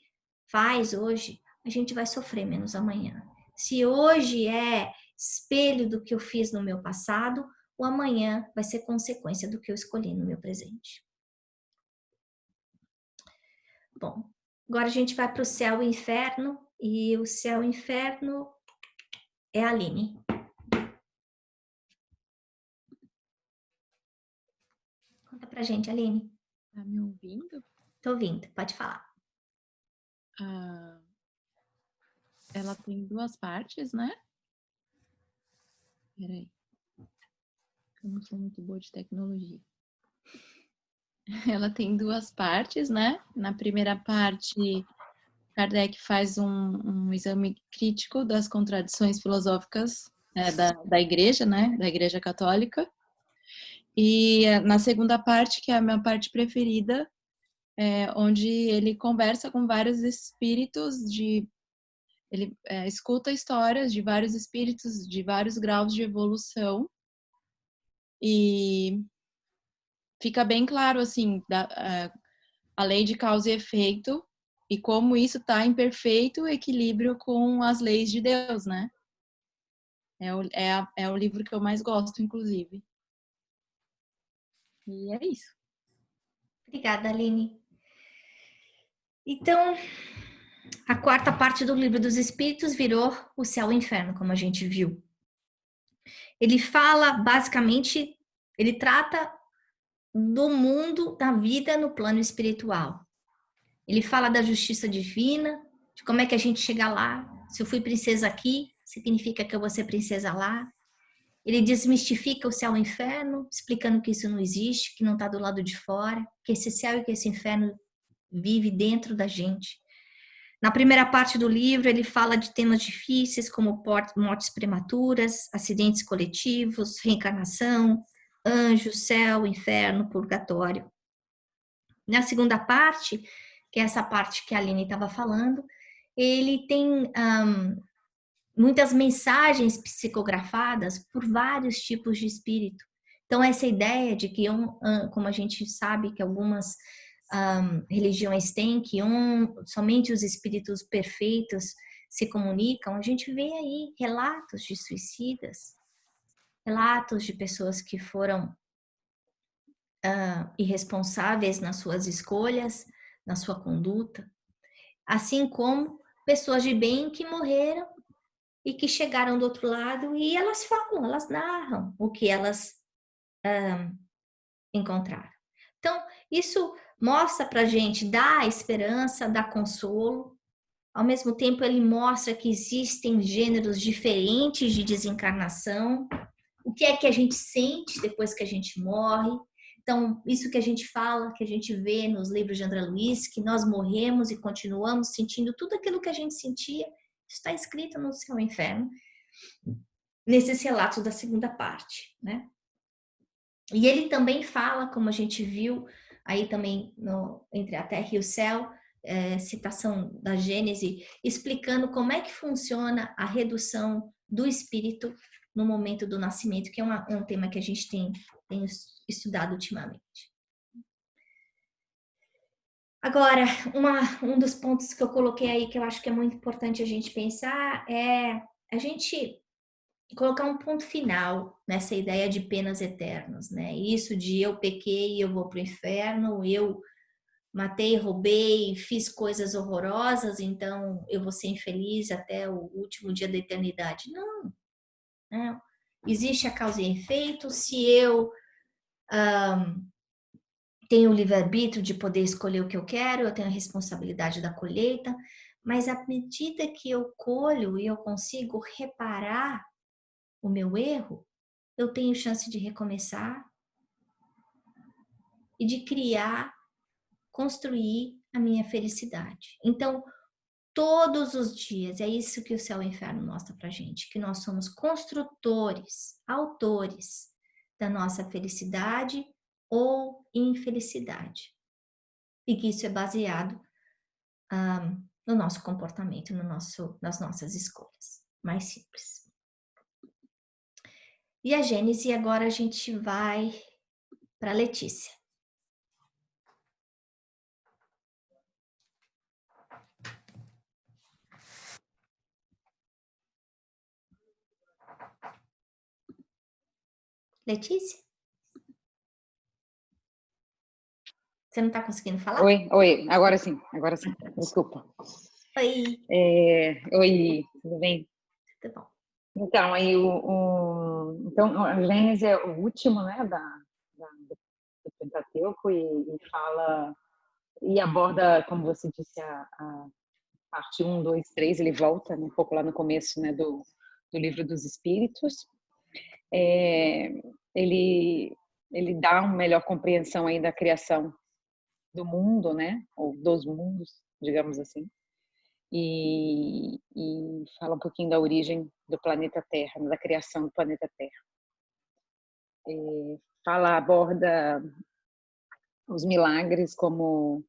faz hoje, a gente vai sofrer menos amanhã. Se hoje é espelho do que eu fiz no meu passado, o amanhã vai ser consequência do que eu escolhi no meu presente. Bom, agora a gente vai para o céu e o inferno, e o céu e o inferno é a Aline. Conta pra gente, Aline. Tá me ouvindo? Tô ouvindo, pode falar. Ela tem 2 partes, né? Peraí. Eu não sou muito boa de tecnologia. Ela tem 2 partes, né? Na primeira parte, Kardec faz um exame crítico das contradições filosóficas da Igreja, né? Da Igreja Católica. E na segunda parte, que é a minha parte preferida, onde ele conversa com vários espíritos ele escuta histórias de vários espíritos de vários graus de evolução e fica bem claro, assim, a lei de causa e efeito e como isso está em perfeito equilíbrio com as leis de Deus, né? É o livro que eu mais gosto, inclusive. E é isso. Obrigada, Aline. Então, a quarta parte do Livro dos Espíritos virou o céu e o inferno, como a gente viu. Ele fala, basicamente, ele trata do mundo, da vida no plano espiritual. Ele fala da justiça divina, de como é que a gente chega lá. Se eu fui princesa aqui, significa que eu vou ser princesa lá. Ele desmistifica o céu e o inferno, explicando que isso não existe, que não está do lado de fora, que esse céu e que esse inferno vive dentro da gente. Na primeira parte do livro, ele fala de temas difíceis, como mortes prematuras, acidentes coletivos, reencarnação, anjo, céu, inferno, purgatório. Na segunda parte, que é essa parte que a Aline estava falando, ele tem muitas mensagens psicografadas por vários tipos de espírito. Então, essa ideia de que, como a gente sabe que algumas religiões têm, que somente os espíritos perfeitos se comunicam, a gente vê aí relatos de suicidas, relatos de pessoas que foram irresponsáveis nas suas escolhas, na sua conduta, assim como pessoas de bem que morreram e que chegaram do outro lado e elas falam, elas narram o que elas encontraram. Então, isso mostra pra gente, dá esperança, dá consolo. Ao mesmo tempo, ele mostra que existem gêneros diferentes de desencarnação. O que é que a gente sente depois que a gente morre? Então, isso que a gente fala, que a gente vê nos livros de André Luiz, que nós morremos e continuamos sentindo tudo aquilo que a gente sentia, está escrito no Céu e Inferno, nesses relatos da segunda parte, né? E ele também fala, como a gente viu aí também entre a Terra e o Céu, citação da Gênese, explicando como é que funciona a redução do espírito no momento do nascimento, que é um tema que a gente tem estudado ultimamente. Agora, um dos pontos que eu coloquei aí que eu acho que é muito importante a gente pensar é a gente colocar um ponto final nessa ideia de penas eternas, né? Isso de eu pequei e eu vou para o inferno, eu matei, roubei, fiz coisas horrorosas, então eu vou ser infeliz até o último dia da eternidade. Não, não. Existe a causa e efeito. Se eu tenho o livre-arbítrio de poder escolher o que eu quero, eu tenho a responsabilidade da colheita, mas à medida que eu colho e eu consigo reparar o meu erro, eu tenho chance de recomeçar e de criar, construir a minha felicidade. Então, todos os dias, é isso que o céu e o inferno mostra pra gente, que nós somos construtores, autores da nossa felicidade ou infelicidade. E que isso é baseado no nosso comportamento, nas nossas escolhas. Mais simples. E a Gênese, agora a gente vai para Letícia. Letícia? Você não está conseguindo falar? Oi, agora sim, desculpa. Oi. Oi, tudo bem? Tudo bom. Então, aí então, a Gênesis é o último, né, do Pentateuco e fala, e aborda, como você disse, a parte 1, 2, 3, ele volta, né, um pouco lá no começo, né, do Livro dos Espíritos. Ele dá uma melhor compreensão aí da criação do mundo, né, ou dos mundos, digamos assim, e fala um pouquinho da origem do planeta Terra, da criação do planeta Terra. Aborda os milagres como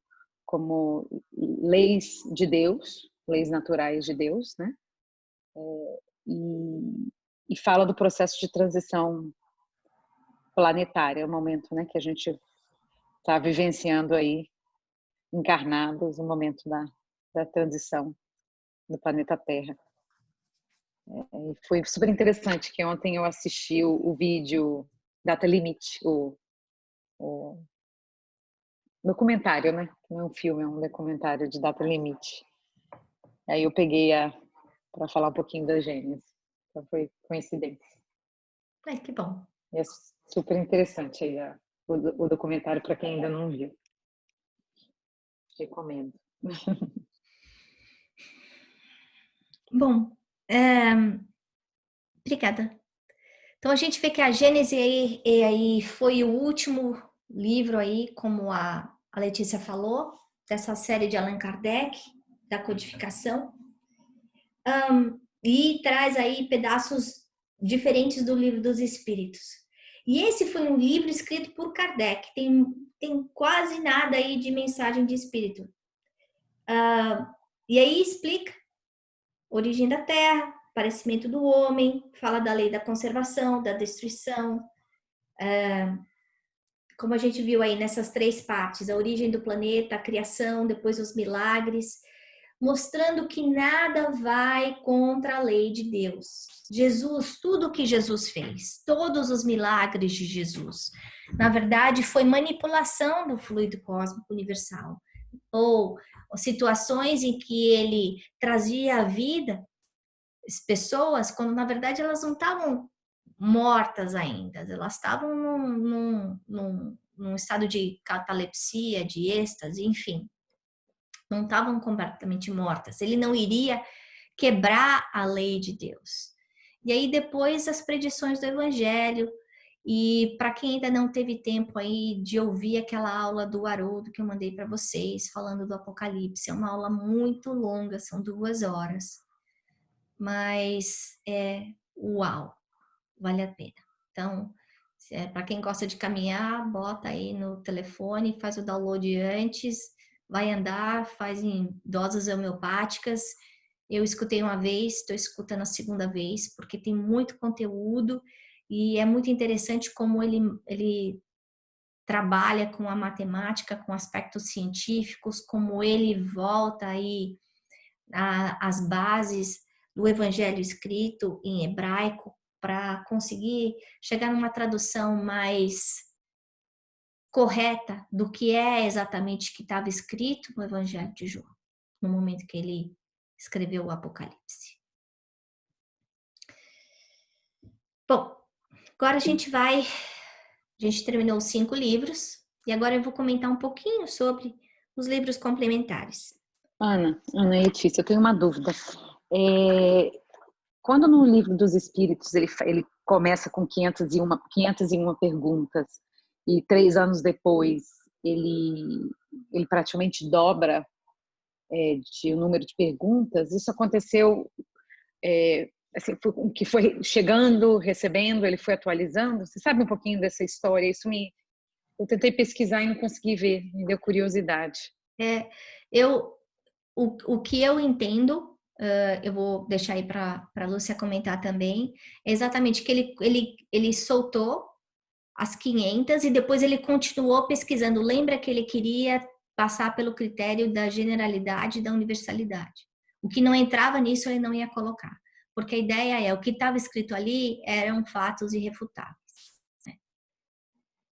leis de Deus, leis naturais de Deus, né? E fala do processo de transição planetária, o momento, né, que a gente está vivenciando aí, encarnados, o momento da transição do planeta Terra. Foi super interessante que ontem eu assisti o vídeo Data Limite, o documentário, né? Não é um filme, é um documentário de Data Limite. Aí eu peguei para falar um pouquinho da Gênesis. Então foi coincidência. Que bom. É super interessante aí o documentário para quem ainda não viu. Recomendo. Bom, obrigada. Então a gente vê que a Gênese aí foi o último livro aí, como a Letícia falou, dessa série de Allan Kardec, da codificação, e traz aí pedaços diferentes do Livro dos Espíritos. E esse foi um livro escrito por Kardec, tem quase nada aí de mensagem de espírito. E aí explica a origem da Terra, aparecimento do homem, fala da lei da conservação, da destruição, como a gente viu aí nessas três partes, a origem do planeta, a criação, depois os milagres, mostrando que nada vai contra a lei de Deus. Jesus, tudo que Jesus fez, todos os milagres de Jesus, na verdade foi manipulação do fluido cósmico universal, ou situações em que ele trazia à vida as pessoas, quando na verdade elas não estavam mortas ainda, elas estavam num estado de catalepsia, de êxtase, enfim, não estavam completamente mortas. Ele não iria quebrar a lei de Deus. E aí depois as predições do Evangelho, e para quem ainda não teve tempo aí de ouvir aquela aula do Haroldo que eu mandei para vocês, falando do Apocalipse, é uma aula muito longa, são 2 horas, mas uau, vale a pena. Então, para quem gosta de caminhar, bota aí no telefone, faz o download antes, vai andar, faz em doses homeopáticas. Eu escutei uma vez, estou escutando a segunda vez, porque tem muito conteúdo e é muito interessante como ele trabalha com a matemática, com aspectos científicos, como ele volta aí às bases do evangelho escrito em hebraico para conseguir chegar numa tradução mais correta do que é exatamente que estava escrito no evangelho de João, no momento que ele escreveu o Apocalipse. Bom, agora a gente terminou os 5 livros, e agora eu vou comentar um pouquinho sobre os livros complementares. Ana e Letícia, eu tenho uma dúvida. Quando no Livro dos Espíritos ele começa com 501 perguntas, e 3 anos depois ele praticamente dobra o número de perguntas, isso aconteceu, assim, que foi chegando, recebendo, ele foi atualizando? Você sabe um pouquinho dessa história? Eu tentei pesquisar e não consegui ver, me deu curiosidade. O que eu entendo, eu vou deixar aí para a Lúcia comentar também, é exatamente que ele soltou as 500 e depois ele continuou pesquisando. Lembra que ele queria passar pelo critério da generalidade e da universalidade. O que não entrava nisso ele não ia colocar, porque a ideia o que estava escrito ali eram fatos irrefutáveis.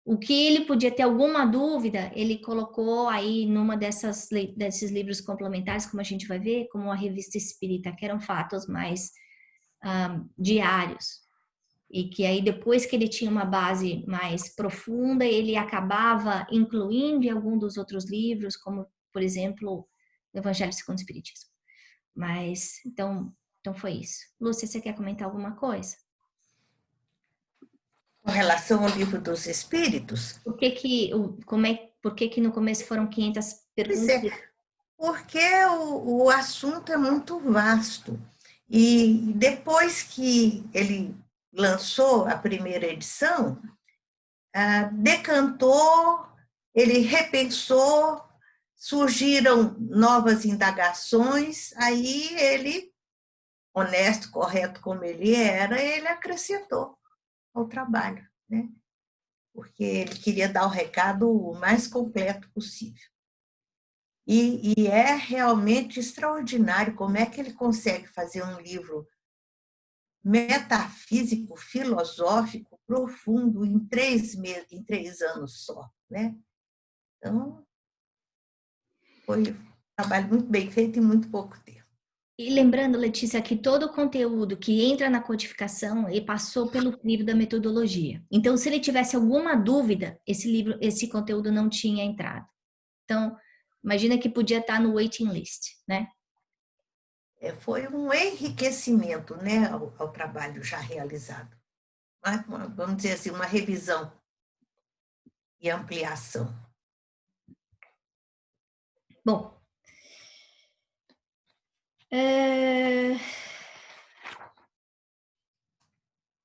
O que ele podia ter alguma dúvida, ele colocou aí numa desses livros complementares, como a gente vai ver, como a Revista Espírita, que eram fatos mais diários. E que aí depois que ele tinha uma base mais profunda, ele acabava incluindo em algum dos outros livros, como, por exemplo, o Evangelho segundo o Espiritismo. Mas, então foi isso. Lúcia, você quer comentar alguma coisa? Com relação ao Livro dos Espíritos? Por que no começo foram 500 perguntas? Porque o assunto é muito vasto. E depois que ele lançou a primeira edição, decantou, ele repensou, surgiram novas indagações, aí ele, honesto, correto como ele era, ele acrescentou ao trabalho, né? Porque ele queria dar o recado o mais completo possível. E é realmente extraordinário como é que ele consegue fazer um livro metafísico, filosófico, profundo, em 3 meses, em 3 anos só, né? Então, foi um trabalho muito bem feito em muito pouco tempo. E lembrando, Letícia, que todo o conteúdo que entra na codificação, ele passou pelo livro da metodologia. Então, se ele tivesse alguma dúvida, esse conteúdo não tinha entrado. Então, imagina que podia estar no waiting list, né? Foi um enriquecimento, né, ao trabalho já realizado. Vamos dizer assim, uma revisão e ampliação. Bom,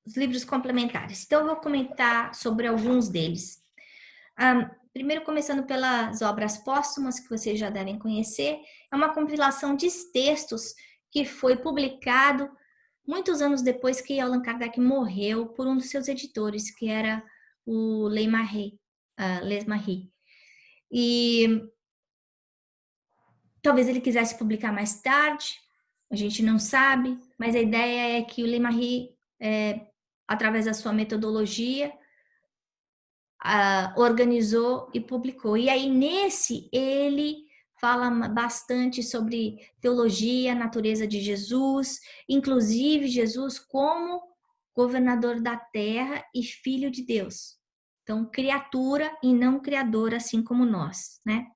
os livros complementares. Então, eu vou comentar sobre alguns deles. Primeiro, começando pelas obras póstumas, que vocês já devem conhecer. É uma compilação de textos que foi publicado muitos anos depois que Allan Kardec morreu por um dos seus editores, que era o Les Marie. E talvez ele quisesse publicar mais tarde, a gente não sabe, mas a ideia é que o Les Marie, através da sua metodologia, organizou e publicou. E aí, nesse, ele fala bastante sobre teologia, natureza de Jesus, inclusive Jesus como governador da terra e filho de Deus. Então, criatura e não criador, assim como nós, né?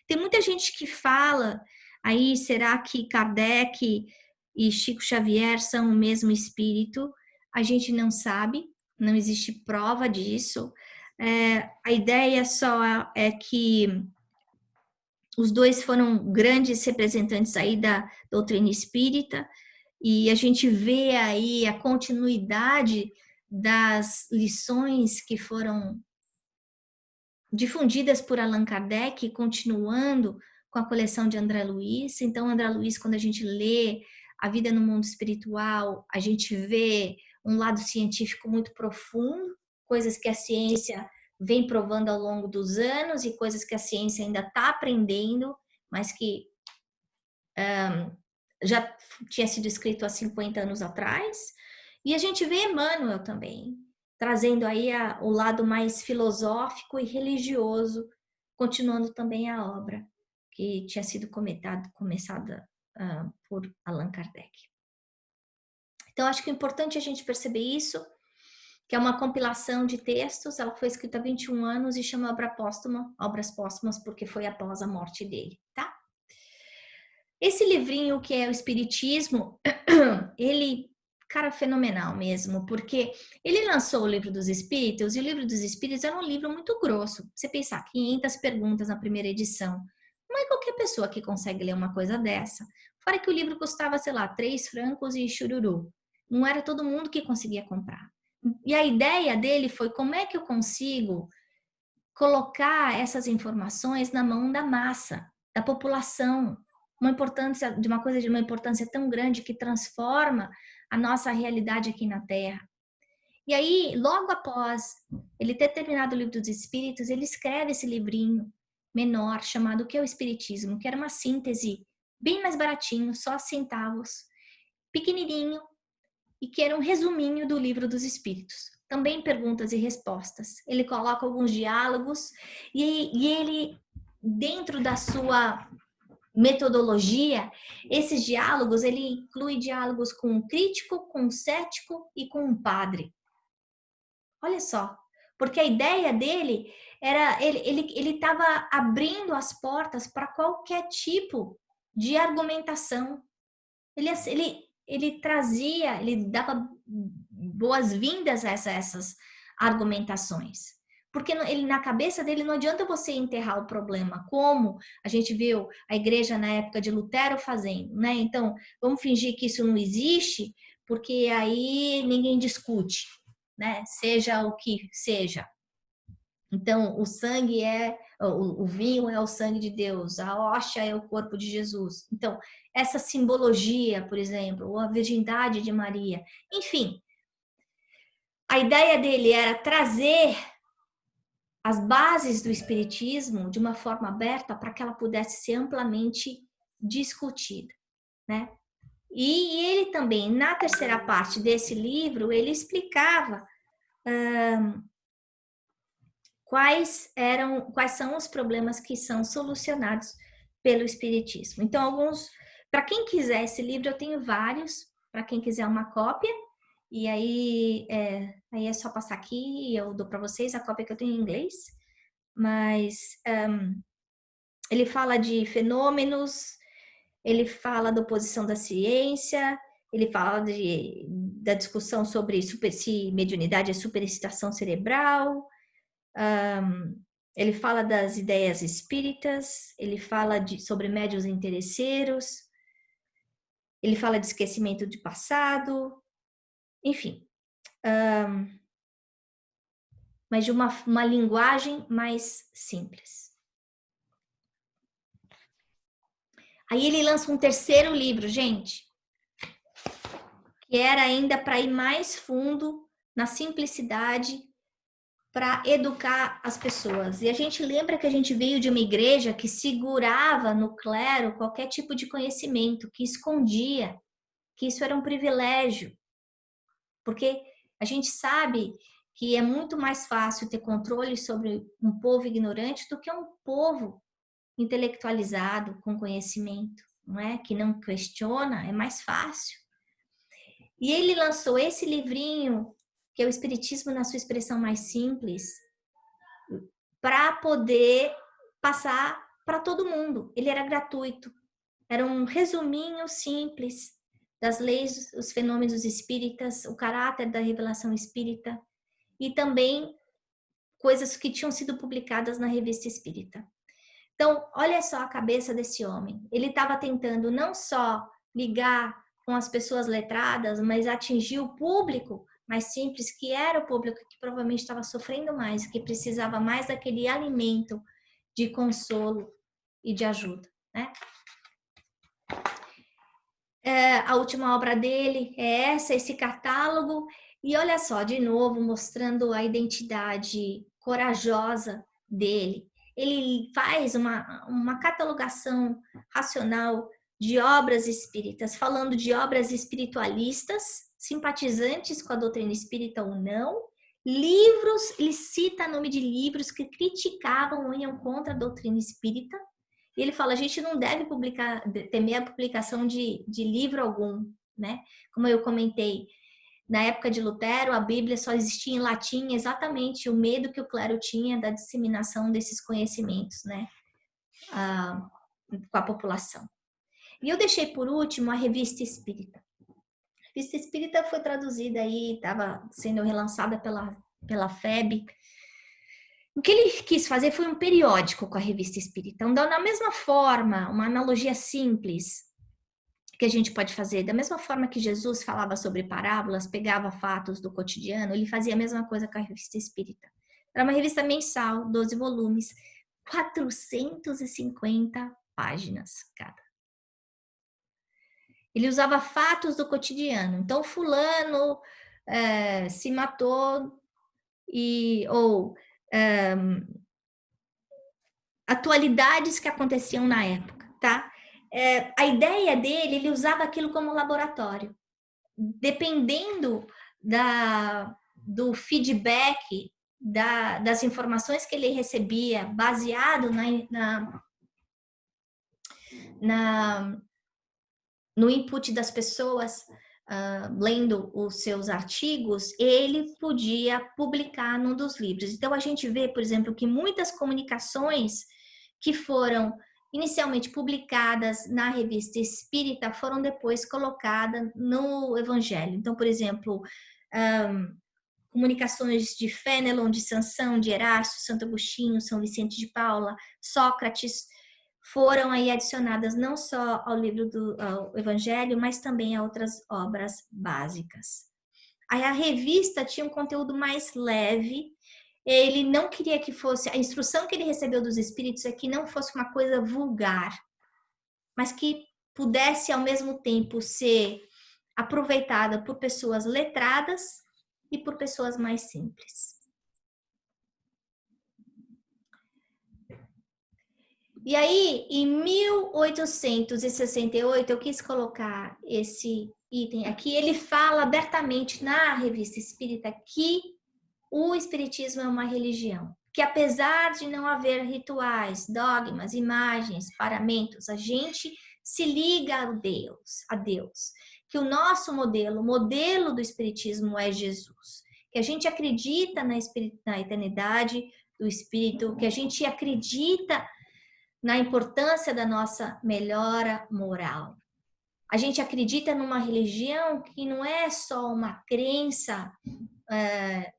Tem muita gente que fala aí, será que Kardec e Chico Xavier são o mesmo espírito? A gente não sabe, não existe prova disso. A ideia só é que os dois foram grandes representantes aí da doutrina espírita, e a gente vê aí a continuidade das lições que foram difundidas por Allan Kardec, continuando com a coleção de André Luiz. Então, André Luiz, quando a gente lê A Vida no Mundo Espiritual, a gente vê um lado científico muito profundo, coisas que a ciência vem provando ao longo dos anos e coisas que a ciência ainda está aprendendo, mas que já tinha sido escrito há 50 anos atrás. E a gente vê Emmanuel também, trazendo aí o lado mais filosófico e religioso, continuando também a obra que tinha sido começada por Allan Kardec. Então, acho que é importante a gente perceber isso, que é uma compilação de textos, ela foi escrita há 21 anos e chama Obras Póstumas, porque foi após a morte dele, tá? Esse livrinho que é o Espiritismo, ele, cara, fenomenal mesmo, porque ele lançou o Livro dos Espíritos, e o Livro dos Espíritos era um livro muito grosso. Você pensar, 500 perguntas na primeira edição. Não é qualquer pessoa que consegue ler uma coisa dessa. Fora que o livro custava, sei lá, 3 francos e chururu. Não era todo mundo que conseguia comprar. E a ideia dele foi, como é que eu consigo colocar essas informações na mão da massa, da população, uma importância tão grande que transforma a nossa realidade aqui na Terra. E aí, logo após ele ter terminado o Livro dos Espíritos, ele escreve esse livrinho menor chamado O que é o Espiritismo, que era uma síntese bem mais baratinho, só centavos, pequenininho, e que era um resuminho do Livro dos Espíritos. Também perguntas e respostas. Ele coloca alguns diálogos e ele, dentro da sua metodologia, esses diálogos, ele inclui diálogos com um crítico, com um cético e com um padre. Olha só, porque a ideia dele era, ele estava abrindo as portas para qualquer tipo de argumentação. Ele trazia, ele dava boas-vindas a essas argumentações. Porque na cabeça dele não adianta você enterrar o problema, como a gente viu a igreja na época de Lutero fazendo, né? Então, vamos fingir que isso não existe, porque aí ninguém discute, né? Seja o que seja. Então, o sangue o vinho é o sangue de Deus, a hóstia é o corpo de Jesus. Então, essa simbologia, por exemplo, ou a virgindade de Maria, enfim, a ideia dele era trazer as bases do espiritismo de uma forma aberta para que ela pudesse ser amplamente discutida, né? E ele também, na terceira parte desse livro, ele explicava quais são os problemas que são solucionados pelo espiritismo. Então, para quem quiser esse livro, eu tenho vários, para quem quiser uma cópia, e aí é só passar aqui e eu dou para vocês a cópia que eu tenho em inglês. Mas ele fala de fenômenos, ele fala da oposição da ciência, ele fala da discussão sobre se mediunidade é superexcitação cerebral, ele fala das ideias espíritas, ele fala sobre médiuns interesseiros, ele fala de esquecimento de passado, enfim. Mas de uma linguagem mais simples. Aí ele lança um terceiro livro, gente, que era ainda para ir mais fundo na simplicidade, para educar as pessoas. E a gente lembra que a gente veio de uma igreja que segurava no clero qualquer tipo de conhecimento, que escondia, que isso era um privilégio. Porque a gente sabe que é muito mais fácil ter controle sobre um povo ignorante do que um povo intelectualizado, com conhecimento, não é? Que não questiona, é mais fácil. E ele lançou esse livrinho, que é o Espiritismo na sua expressão mais simples, para poder passar para todo mundo. Ele era gratuito. Era um resuminho simples das leis, os fenômenos espíritas, o caráter da revelação espírita e também coisas que tinham sido publicadas na Revista Espírita. Então, olha só a cabeça desse homem. Ele estava tentando não só ligar com as pessoas letradas, mas atingir o público mais simples, que era o público que provavelmente estava sofrendo mais, que precisava mais daquele alimento de consolo e de ajuda, né? A última obra dele é esse catálogo. E olha só, de novo, mostrando a identidade corajosa dele. Ele faz uma catalogação racional de obras espíritas, falando de obras espiritualistas, simpatizantes com a doutrina espírita ou não, livros, ele cita nome de livros que criticavam ou iam contra a doutrina espírita, e ele fala, a gente não deve temer a publicação de livro algum, né? Como eu comentei, na época de Lutero, a Bíblia só existia em latim, exatamente o medo que o clero tinha da disseminação desses conhecimentos, né? Com a população. E eu deixei por último a Revista Espírita. A Revista Espírita foi traduzida aí, estava sendo relançada pela FEB. O que ele quis fazer foi um periódico com a Revista Espírita. Então, da mesma forma, uma analogia simples que a gente pode fazer, da mesma forma que Jesus falava sobre parábolas, pegava fatos do cotidiano, ele fazia a mesma coisa com a Revista Espírita. Era uma revista mensal, 12 volumes, 450 páginas cada. Ele usava fatos do cotidiano. Então, fulano se matou ou atualidades que aconteciam na época, tá? A ideia dele, ele usava aquilo como laboratório. Dependendo do feedback, das informações que ele recebia, baseado no input das pessoas, lendo os seus artigos, ele podia publicar num dos livros. Então, a gente vê, por exemplo, que muitas comunicações que foram inicialmente publicadas na Revista Espírita foram depois colocadas no Evangelho. Então, por exemplo, comunicações de Fénelon, de Sansão, de Erasto, Santo Agostinho, São Vicente de Paula, Sócrates, foram aí adicionadas não só ao livro ao Evangelho, mas também a outras obras básicas. Aí a revista tinha um conteúdo mais leve. Ele não queria que fosse, a instrução que ele recebeu dos espíritos é que não fosse uma coisa vulgar, mas que pudesse ao mesmo tempo ser aproveitada por pessoas letradas e por pessoas mais simples. E aí, em 1868, eu quis colocar esse item aqui, ele fala abertamente na Revista Espírita que o Espiritismo é uma religião, que apesar de não haver rituais, dogmas, imagens, paramentos, a gente se liga a Deus, que o nosso modelo, o modelo do Espiritismo é Jesus, que a gente acredita na eternidade do Espírito, que a gente acredita na importância da nossa melhora moral. A gente acredita numa religião que não é só uma crença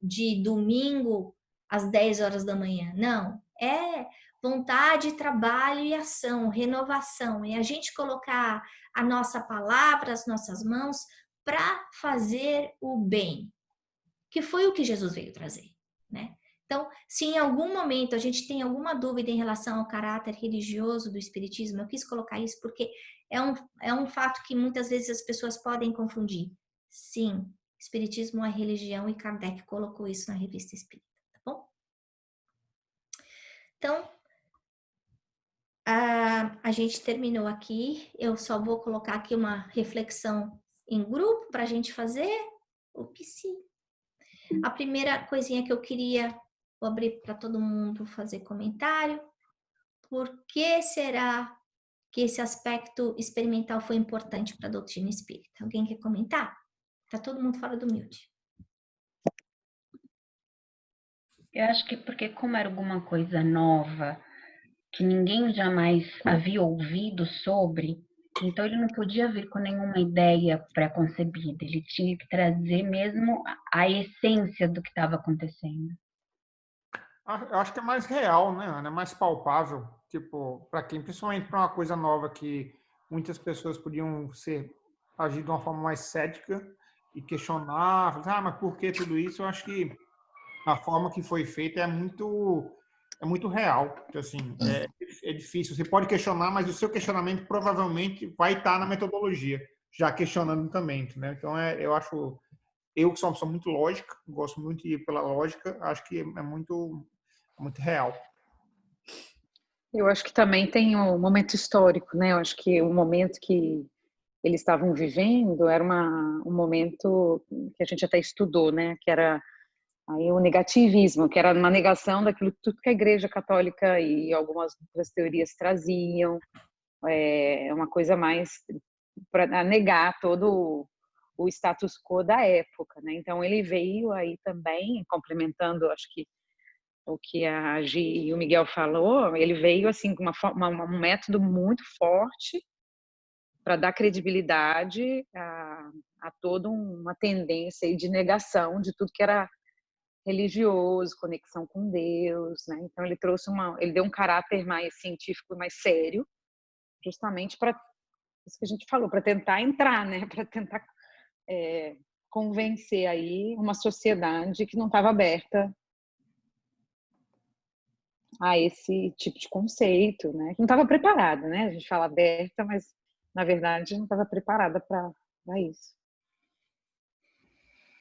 de domingo às 10 horas da manhã. Não, é vontade, trabalho e ação, renovação. É a gente colocar a nossa palavra, as nossas mãos para fazer o bem, que foi o que Jesus veio trazer, né? Então, se em algum momento a gente tem alguma dúvida em relação ao caráter religioso do Espiritismo, eu quis colocar isso porque é um fato que muitas vezes as pessoas podem confundir. Sim, Espiritismo é religião e Kardec colocou isso na Revista Espírita, tá bom? Então, a gente terminou aqui. Eu só vou colocar aqui uma reflexão em grupo para a gente fazer. A primeira coisinha que eu queria, vou abrir para todo mundo fazer comentário. Por que será que esse aspecto experimental foi importante para a doutrina espírita? Alguém quer comentar? Tá todo mundo fora do mute. Eu acho que porque como era alguma coisa nova, que ninguém jamais havia ouvido sobre, então ele não podia vir com nenhuma ideia pré-concebida. Ele tinha que trazer mesmo a essência do que estava acontecendo. Eu acho que é mais real, né, Ana? É mais palpável. Tipo, para quem, principalmente para uma coisa nova que muitas pessoas podiam agir de uma forma mais cética e questionar, mas por que tudo isso? Eu acho que a forma que foi feita é muito real. Então, assim, é difícil. Você pode questionar, mas o seu questionamento provavelmente vai estar na metodologia, já questionando também, né? Então, eu que sou uma pessoa muito lógica, gosto muito de ir pela lógica, acho que é muito muito real. Eu acho que também tem um momento histórico, né? Eu acho que o momento que eles estavam vivendo era um momento que a gente até estudou, né? Que era aí o negativismo, que era uma negação daquilo tudo que a Igreja Católica e algumas outras teorias traziam, uma coisa mais para negar todo o status quo da época, né? Então ele veio aí também complementando, acho que o que a Gi e o Miguel falou, ele veio assim com um método muito forte para dar credibilidade a toda uma tendência de negação de tudo que era religioso, conexão com Deus, né? Então ele deu um caráter mais científico, mais sério, justamente para isso que a gente falou, para tentar entrar, né? Para tentar convencer aí uma sociedade que não estava aberta a esse tipo de conceito, né? Que não estava preparada, né? A gente fala aberta, mas na verdade não estava preparada para isso.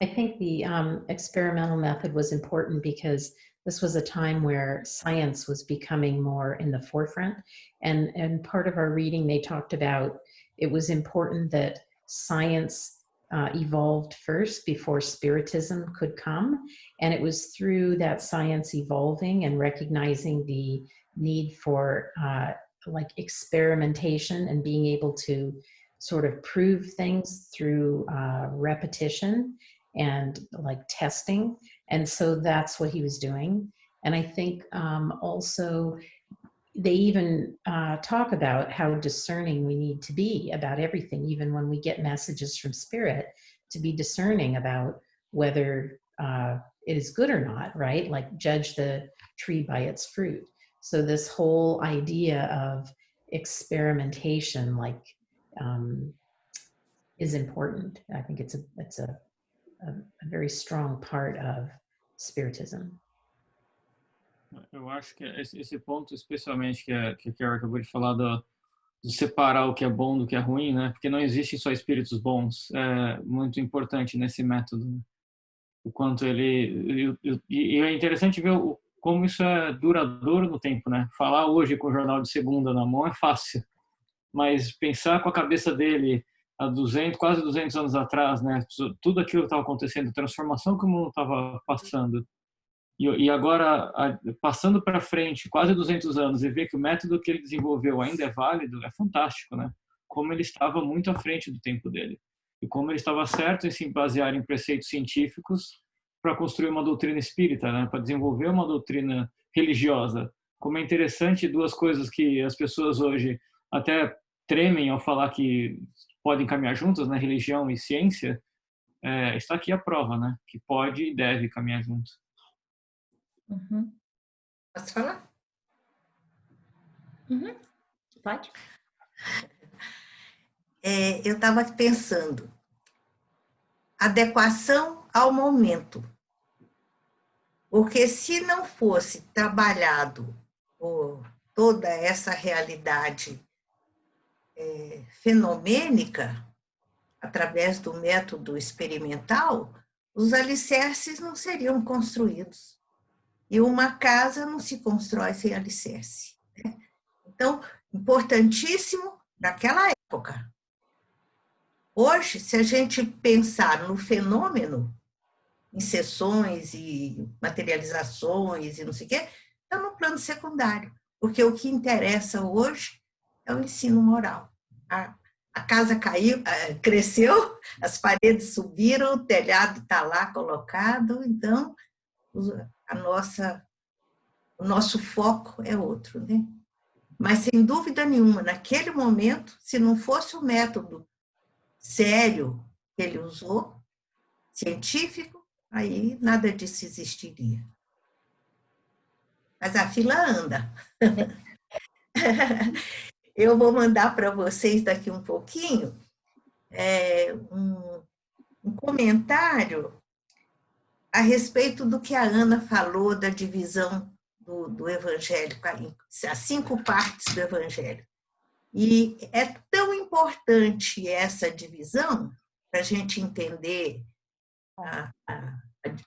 I think the experimental method was important because this was a time where science was becoming more in the forefront. And part of our reading, they talked about it was important that science evolved first before Spiritism could come. And it was through that science evolving and recognizing the need for like experimentation and being able to sort of prove things through repetition and like testing. And so that's what he was doing. And I think also they even talk about how discerning we need to be about everything, even when we get messages from Spirit, to be discerning about whether it is good or not, right? Like judge the tree by its fruit. So this whole idea of experimentation, like, is important. I think it's a very strong part of Spiritism. Eu acho que esse ponto, especialmente que a Carol acabou de falar, de separar o que é bom do que é ruim, né? Porque não existem só espíritos bons, é muito importante nesse método, né? O quanto ele... E é interessante ver como isso é duradouro no tempo, né? Falar hoje com o jornal de segunda na mão é fácil, mas pensar com a cabeça dele há quase 200 anos atrás, né? Tudo aquilo que estava acontecendo, a transformação que o mundo estava passando, e agora passando para frente quase 200 anos e ver que o método que ele desenvolveu ainda é válido, é fantástico, né? Como ele estava muito à frente do tempo dele e como ele estava certo em se basear em preceitos científicos para construir uma doutrina espírita, né? Para desenvolver uma doutrina religiosa. Como é interessante duas coisas que as pessoas hoje até tremem ao falar que podem caminhar juntas, né? Religião e ciência. Está aqui a prova, né? Que pode e deve caminhar juntos. Uhum. Posso falar? Uhum. Pode. Eu estava pensando, adequação ao momento. Porque se não fosse trabalhado por toda essa realidade fenomênica, através do método experimental, os alicerces não seriam construídos. E uma casa não se constrói sem alicerce, né? Então, importantíssimo naquela época. Hoje, se a gente pensar no fenômeno, em sessões e materializações e não sei o quê, está no plano secundário. Porque o que interessa hoje é o ensino moral. A casa caiu, cresceu, as paredes subiram, o telhado está lá colocado, então o nosso foco é outro, né? Mas, sem dúvida nenhuma, naquele momento, se não fosse o método sério que ele usou, científico, aí nada disso existiria. Mas a fila anda. Eu vou mandar para vocês daqui um pouquinho um comentário a respeito do que a Ana falou da divisão do Evangelho, as 5 partes do Evangelho. E é tão importante essa divisão, para a gente entender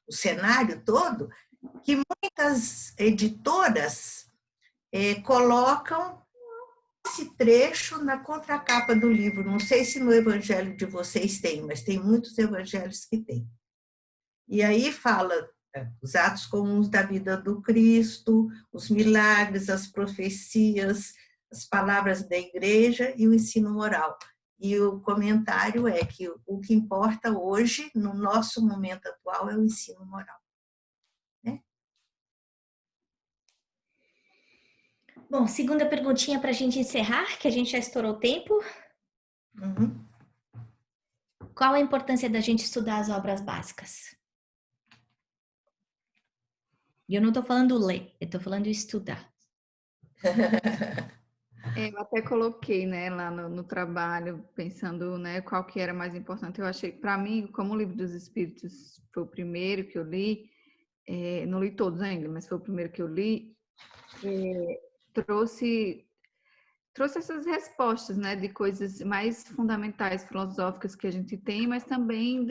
o cenário todo, que muitas editoras colocam esse trecho na contracapa do livro. Não sei se no evangelho de vocês tem, mas tem muitos evangelhos que tem. E aí fala os atos comuns da vida do Cristo, os milagres, as profecias, as palavras da igreja e o ensino moral. E o comentário é que o que importa hoje, no nosso momento atual, é o ensino moral. Né? Bom, segunda perguntinha para a gente encerrar, que a gente já estourou o tempo. Uhum. Qual a importância da gente estudar as obras básicas? E eu não estou falando ler, eu estou falando estudar. Eu até coloquei, né, lá no trabalho, pensando, né, qual que era mais importante. Eu achei, para mim, como o Livro dos Espíritos foi o primeiro que eu li, não li todos ainda, mas foi o primeiro que eu li, trouxe essas respostas, né, de coisas mais fundamentais, filosóficas que a gente tem, mas também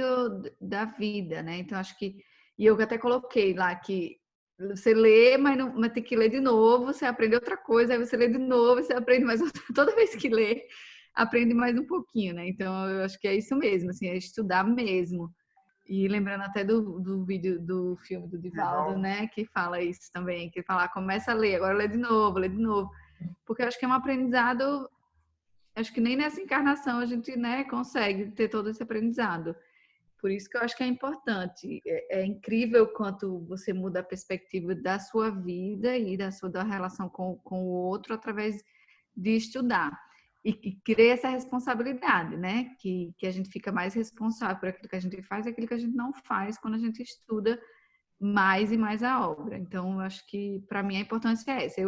da vida, né? Então, acho que... E eu até coloquei lá que você lê, mas tem que ler de novo, você aprende outra coisa, aí você lê de novo, você aprende mais outra. Toda vez que lê, aprende mais um pouquinho, né? Então, eu acho que é isso mesmo, assim, é estudar mesmo. E lembrando até do vídeo do filme do Divaldo, né? Que fala isso também, que fala, começa a ler, agora lê de novo, lê de novo. Porque eu acho que é um aprendizado, acho que nem nessa encarnação a gente, né, consegue ter todo esse aprendizado. Por isso que eu acho que é importante. É incrível quanto você muda a perspectiva da sua vida e da relação com o outro através de estudar. E cria essa responsabilidade, né? Que a gente fica mais responsável por aquilo que a gente faz e aquilo que a gente não faz quando a gente estuda mais e mais a obra. Então, eu acho que, para mim, a importância é essa.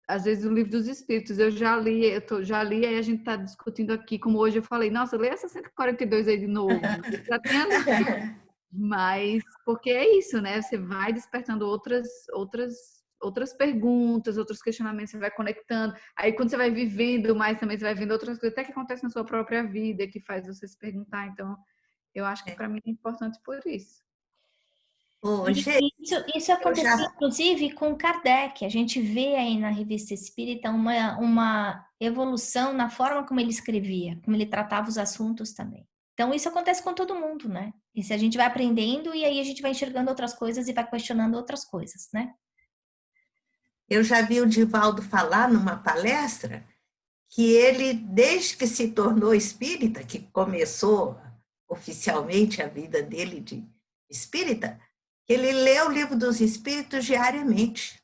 Às vezes, o Livro dos Espíritos, eu já li, aí a gente está discutindo aqui, como hoje eu falei, nossa, lê essa 142 aí de novo. Eu já tinha lido. Mas, porque é isso, né? Você vai despertando outras perguntas, outros questionamentos, você vai conectando. Aí, quando você vai vivendo mais também, você vai vendo outras coisas, até que acontecem na sua própria vida, que faz você se perguntar. Então, eu acho que para mim é importante por isso. Isso aconteceu, inclusive, com Kardec. A gente vê aí na Revista Espírita uma evolução na forma como ele escrevia, como ele tratava os assuntos também. Então, isso acontece com todo mundo, né? E se a gente vai aprendendo, e aí a gente vai enxergando outras coisas e vai questionando outras coisas, né? Eu já vi o Divaldo falar numa palestra que ele, desde que se tornou espírita, que começou oficialmente a vida dele de espírita, ele lê o Livro dos Espíritos diariamente.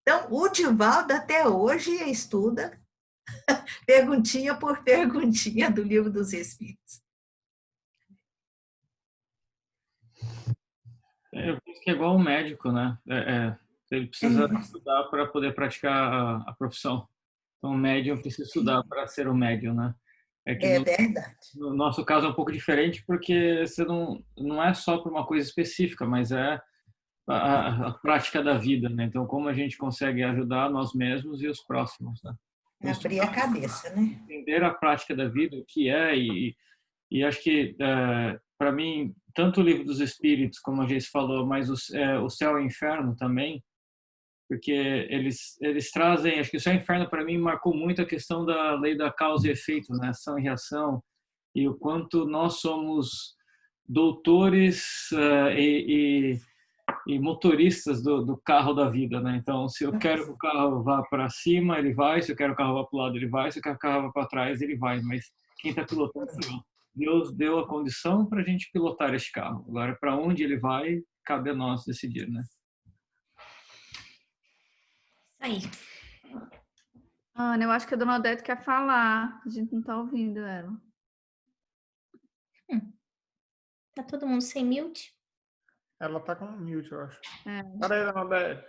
Então, o Divaldo até hoje estuda perguntinha por perguntinha do Livro dos Espíritos. Eu penso que é igual um médico, né? Ele precisa estudar para poder praticar a profissão. Então, o médium precisa estudar para ser um médium, né? Verdade. No nosso caso é um pouco diferente, porque você não é só por uma coisa específica, mas é a prática da vida, né? Então, como a gente consegue ajudar nós mesmos e os próximos, né? Abrir a cabeça, né? Entender a prática da vida, o que é, e acho que, para mim, tanto o Livro dos Espíritos, como a gente falou, mas o Céu e o Inferno também, porque eles trazem, acho que o Céu e o Inferno, para mim, marcou muito a questão da lei da causa e efeito, né? Ação e reação, e o quanto nós somos doutores e motoristas do carro da vida, né? Então, se eu quero que o carro vá para cima, ele vai. Se eu quero que o carro vá para o lado, ele vai. Se eu quero que o carro vá para trás, ele vai. Mas quem está pilotando é eu. Deus deu a condição para a gente pilotar este carro. Agora, para onde ele vai, cabe a nós decidir, né? Aí. Ana, eu acho que a dona Odete quer falar. A gente não está ouvindo ela. Tá todo mundo sem mute? Ela tá com mute, eu acho. Peraí, dona Odete.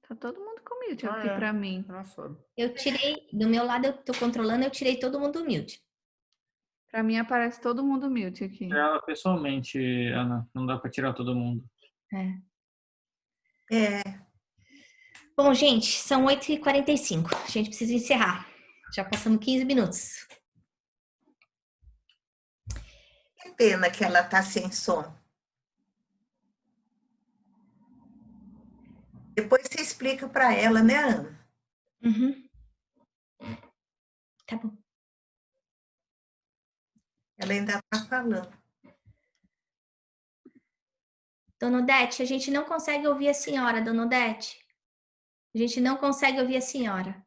Tá todo mundo com mute aqui para mim. Nossa. Eu tirei, do meu lado eu tô controlando, eu tirei todo mundo do mute. Para mim aparece todo mundo mute aqui. Pessoalmente, Ana, não dá para tirar todo mundo. Bom, gente, são 8h45. A gente precisa encerrar. Já passamos 15 minutos. Que pena que ela tá sem som. explica para ela, né, Ana? Uhum. Tá bom. Ela ainda está falando. Dona Odete, a gente não consegue ouvir a senhora, Dona Odete. A gente não consegue ouvir a senhora.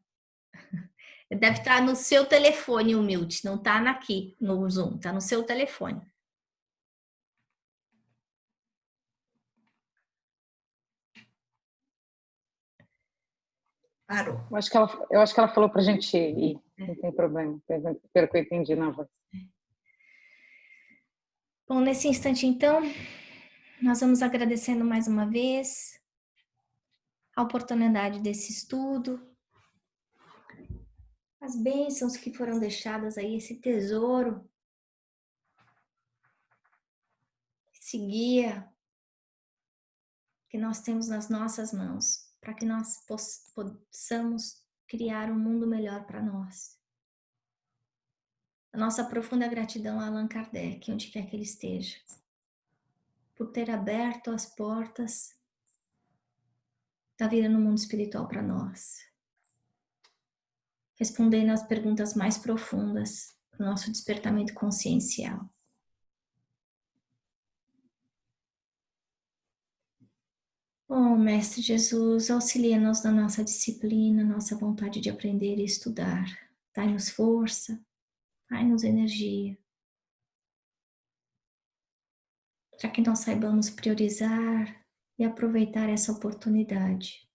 Deve estar no seu telefone o mute, não está aqui no Zoom, está no seu telefone. Parou. Eu acho que ela falou para a gente ir, não tem problema, pelo que eu entendi na voz. Bom, nesse instante, então, nós vamos agradecendo mais uma vez a oportunidade desse estudo, as bênçãos que foram deixadas aí, esse tesouro, esse guia que nós temos nas nossas mãos, para que nós possamos criar um mundo melhor para nós. A nossa profunda gratidão a Allan Kardec, onde quer que ele esteja, por ter aberto as portas da vida no mundo espiritual para nós, respondendo às perguntas mais profundas do nosso despertamento consciencial. Oh, Mestre Jesus, auxilia-nos na nossa disciplina, nossa vontade de aprender e estudar. Dai-nos força, dai-nos energia, para que nós saibamos priorizar e aproveitar essa oportunidade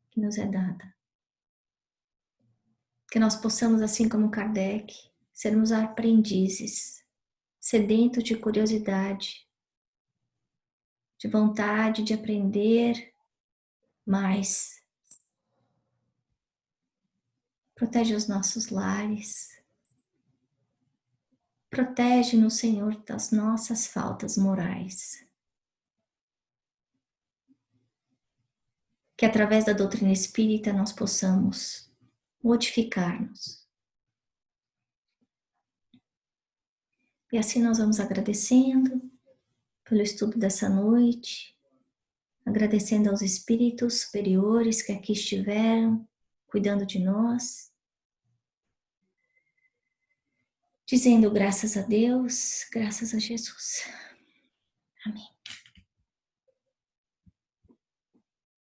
que nos é dada. Que nós possamos, assim como Kardec, sermos aprendizes, sedentos de curiosidade, de vontade de aprender mais. Protege os nossos lares. Protege-nos, Senhor, das nossas faltas morais. Que através da doutrina espírita nós possamos modificar-nos. E assim nós vamos agradecendo pelo estudo dessa noite, agradecendo aos espíritos superiores que aqui estiveram, cuidando de nós, dizendo graças a Deus, graças a Jesus. Amém.